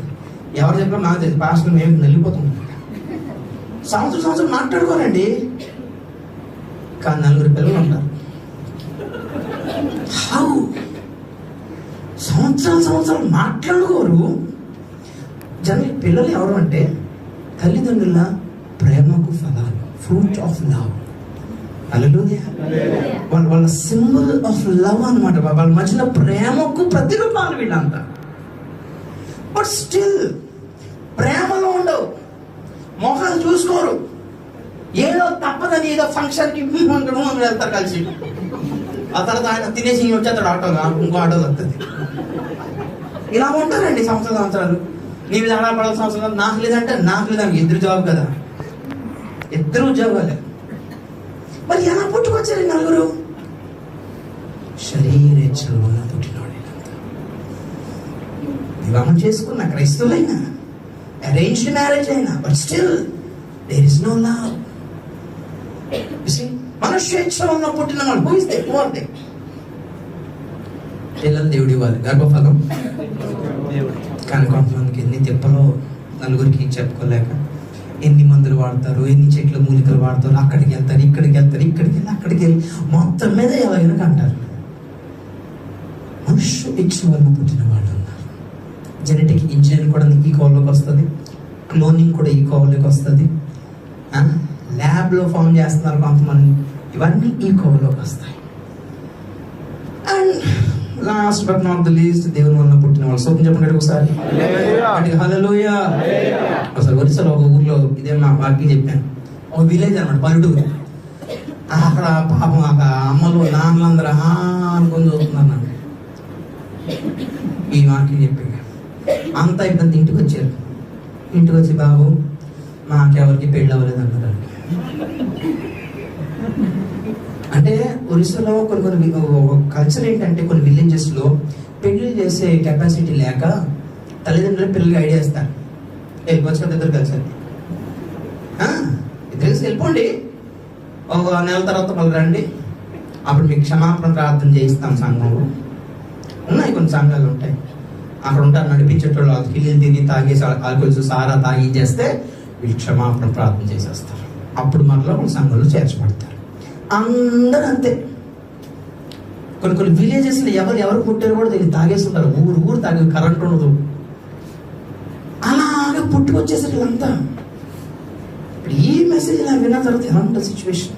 ఎవరు చెప్పారు నాకు తెలియదు. పాస్టర్ మేము వెళ్ళిపోతున్నాం. సంవత్సరం మాట్లాడుకోరండి, కానీ 4 పిల్లలు ఉంటారు. హౌ సంవత్సరాలు మాట్లాడుకోరు. పిల్లలు ఎవరు అంటే తల్లిదండ్రుల ప్రేమకు ఫలాలు, ఫ్రూట్ ఆఫ్ లవ్. హల్లెలూయా. వాళ్ళ సింబల్ ఆఫ్ లవ్ అన్నమాట. వాళ్ళ మధ్యలో ప్రేమకు ప్రతిరూపాలు వీళ్ళంతా. బట్ స్టిల్ ప్రేమలో ఉండవు, మొహాలు చూసుకోరు. ఏదో తప్పదని ఏదో ఫంక్షన్కి వెళ్తారు కలిసి. ఆ తర్వాత ఆయన తినేసి వచ్చేస్తాడు ఆటోగా, ఇంకో ఆటో వస్తుంది. ఇలా ఉంటారండి సంవత్సరాలు. నీ మీద ఆడపడాల్సిన అవసరం నాకు లేదంటే ఇద్దరు జాబ్ కదా, ఇద్దరు ఉద్యోగాలే. మరి ఎలా పుట్టుకొచ్చారు 4? శరీరేచ్ఛల వల్ల పుట్టినవాడు. వివాహం చేసుకున్న క్రైస్తవులైనా, అరేంజ్డ్ మ్యారేజ్ అయినా, but still there is no love. మనుష్యేచ్ఛ వల్ల పుట్టిన వాళ్ళు పోయిస్తే ఎక్కువ పిల్లలు దేవుడి ఇవ్వాలి, గర్భఫలం కానీ కొంతమందికి ఎన్ని తిప్పలో నలుగురికి చెప్పుకోలేక ఎన్ని మందులు వాడతారు, ఎన్ని చెట్ల మూలికలు వాడతారు, అక్కడికి వెళ్తారు, ఇక్కడికి వెళ్ళి అక్కడికి వెళ్ళి మొత్తం మీద ఎలాగైనా అంటారు. మనుష్య ఇచ్చ వల్ల పుట్టిన వాళ్ళు ఉన్నారు. జెనెటిక్ ఇంజనీరింగ్ కూడా ఈ కోవలోకి వస్తుంది, క్లోనింగ్ కూడా ఈ కోవలోకి వస్తుంది, ల్యాబ్లో ఫామ్ చేస్తున్నారు కొంతమంది. ఇవన్నీ ఈ కోవలోకి వస్తాయి. And last but not the least, దేవుని వల్ల పుట్టిన వాళ్ళు. సోకం చెప్పండి ఒకసారి, హల్లెలూయా. ఒకసారి ఒరిస్సాలో ఒక ఊర్లో ఇదే మా వాక్యం చెప్పాను. ఒక విలేజ్ అనమాట, పల్లెటూరు. అక్కడ పాపం అమ్మలు నాన్నలందరూ అనుకొని చూస్తున్నారు నన్ను. ఈ వాక్యం చెప్పాను. అంతా ఇబ్బంది. ఇంటికి వచ్చి బాబు మాకెవరికి పెళ్ళి అవ్వలేదు అన్నారు. అంటే ఒరిస్సాలో కొన్ని కల్చర్ ఏంటంటే కొన్ని విలేజెస్లో పెళ్లి చేసే కెపాసిటీ లేక తల్లిదండ్రులు పిల్లలకి ఐడియా ఇస్తారు, వెళ్ళిపోవచ్చు కదా ఇద్దరు కలిసి, ఇద్దరు వెళ్ళిపోండి, ఒక నెల తర్వాత మళ్ళీ రండి, అప్పుడు మీకు క్షమాపణ ప్రార్థన చేయిస్తాం. సంఘంలో ఉన్నాయి కొన్ని సంఘాలు ఉంటాయి, అక్కడ ఉంటారు నడిపించేటోళ్ళు. వాళ్ళు కిల్లీలు తిని తాగేసి ఆల్కహాల్స్ సారా తాగి చేస్తే వీళ్ళు క్షమాపణ ప్రార్థన చేసేస్తారు. అప్పుడు మళ్ళీ కొన్ని సంఘంలో చేర్చబడతారు. అందరూ అంతే. కొన్ని విలేజెస్లో ఎవరు పుట్టారు కూడా తెలియదు, తాగేస్తుంటారు. ఊరు తాగే, కరెంట్ ఉండదు. అలాగే పుట్టుకొచ్చేసారు వీళ్ళంతా. ఇప్పుడు ఈ మెసేజ్ ఇలా విన్న తర్వాత ఎలా ఉంటుంది సిచ్యువేషన్?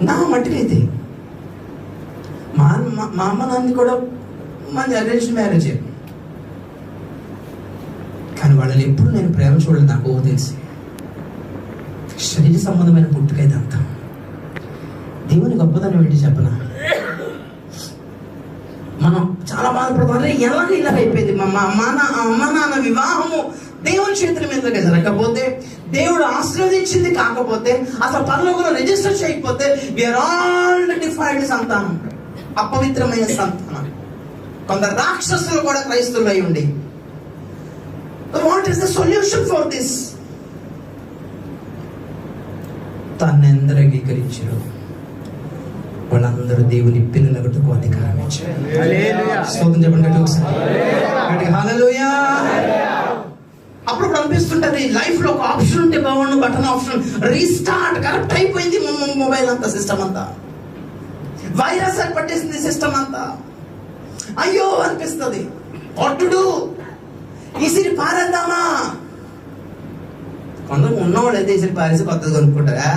నా మట్టుకైతే మా అమ్మ నాన్న కూడా మంచి అరేంజ్డ్ మ్యారేజ్, కానీ వాళ్ళని ఎప్పుడు నేను ప్రేమ చూడలేదు. నాకు తెలిసి శరీర సంబంధమైన పుట్టుకైతే అంతా. దేవుని గొప్పతనం ఏంటి చెప్పనా? మనం చాలా బాధపడతాం, ఇలా అయిపోయింది. మా అమ్మ నాన్న వివాహము దేవుని చేతుల మీదగా జరగకపోతే, దేవుడు ఆశీర్వదించింది కాకపోతే, అసలు పరలోకంలో రిజిస్టర్ చేయకపోతే, వీఆర్ ఆల్ డిఫైల్డ్ సంతానం, అపవిత్రమైన సంతానం. కొందరు రాక్షసులు కూడా క్రైస్తవులు అయి ఉండి. What is the solution for this? తన్నెందరూ అంగీకరించారు వాళ్ళందరూ దేవుని పిల్లలకు అధికారం ఇచ్చారు. స్తోత్రం చెప్పండి ఒకసారి, హల్లెలూయా. అప్పుడు అనిపిస్తుంటది లైఫ్ లో ఒక ఆప్షన్ ఉంటే బాగుండు, బటన్ ఆప్షన్, రీస్టార్ట్. కరెక్ట్ అయిపోయింది మొబైల్ అంతా, సిస్టమ్ అంతా వైరస్ అని పట్టేసింది సిస్టమ్ అంతా. అయ్యో అనిపిస్తుంది. What to do? ఈసిరి పారేద్దామా? కొందరు ఉన్నవాళ్ళు అయితే ఈసిరి పారేసి కొత్తది కొనుక్కుంటారా,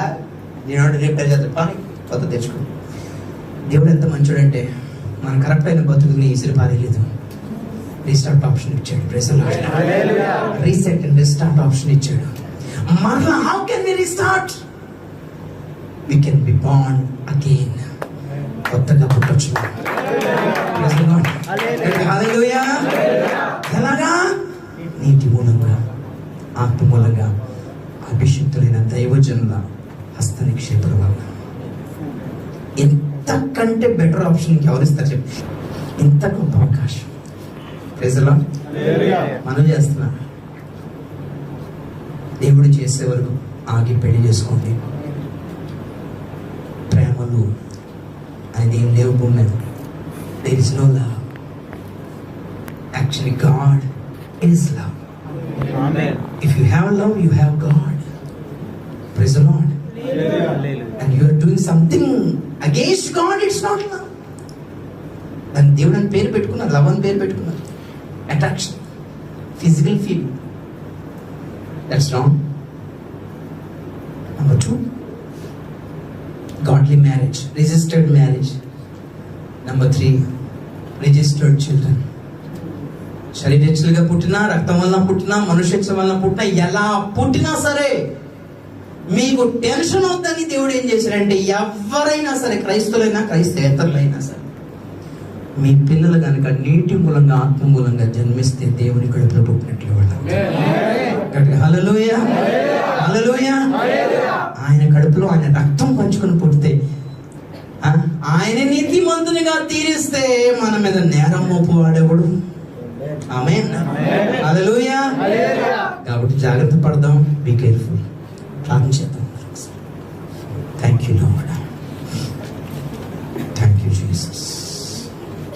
నేను రిపేర్ చేద్దాం పని కొత్త తెచ్చుకో. దేవుడు ఎంత మంచోడంటే మనం కరెక్ట్ అయిన బతుకుని ఈసిరి పారేయలేదు, రీస్టార్ట్ ఆప్షన్ ఇచ్చాడు. రీసెట్ అండ్ రీస్టార్ట్ ఆప్షన్ ఇచ్చాడు. మరలా how can we restart? We can be born again. కొత్తగా పుట్టొచ్చు. హల్లెలూయా. ఎలాగా? నీటి మూలంగా, ఆత్మ మూలంగా, అభిషిక్తులైన దైవజనుల హస్త నిక్షేపణ వల్ల. ఇంతకంటే బెటర్ ఆప్షన్ ఎవరిస్తారు చెప్పి? ఇంత గొప్ప అవకాశం ప్రైజ్లా మనం చేస్తున్నా. దేవుడు చేసే వరకు ఆగి పెళ్లి చేసుకోండి. చాలు అనేది ఏం లేవు భూమి మీద. There is no love. Actually God is love. If you have love, you have God. Praise the Lord. And you are doing something against God, it's not love. దాన్ని దేవుడు అని పేరు పెట్టుకున్నారు, లవ్ అని పేరు పెట్టుకున్నారు. Attraction, physical feeling, that's wrong. Number 2, godly marriage, registered marriage. Number 3, registered children. శరీరేచ్ఛలుగా పుట్టినా, రక్తం వలన పుట్టినా, మనుష్యేచ్ఛ వలన పుట్టినా, ఎలా పుట్టినా సరే మీకు టెన్షన్ అవుతుందని దేవుడు ఏం చేశాడంటే, ఎవరైనా సరే, క్రైస్తవులైనా క్రైస్తవేతరులైనా సరే, మీ పిల్లలు కనుక నీటి మూలంగా ఆత్మ మూలంగా జన్మిస్తే దేవుని కడుపులో పుట్టినట్లు హల్లెలూయా, హల్లెలూయా. ఆయన కడుపులో ఆయన రక్తం పంచుకొని పుడితే, ఆయన నీతిమంతునిగా తీరిస్తే మన మీద నేరం మోపు వాడేవాడు. ఆమేన్, హల్లెలూయా. కాబట్టి జాగ్రత్త పడదాం.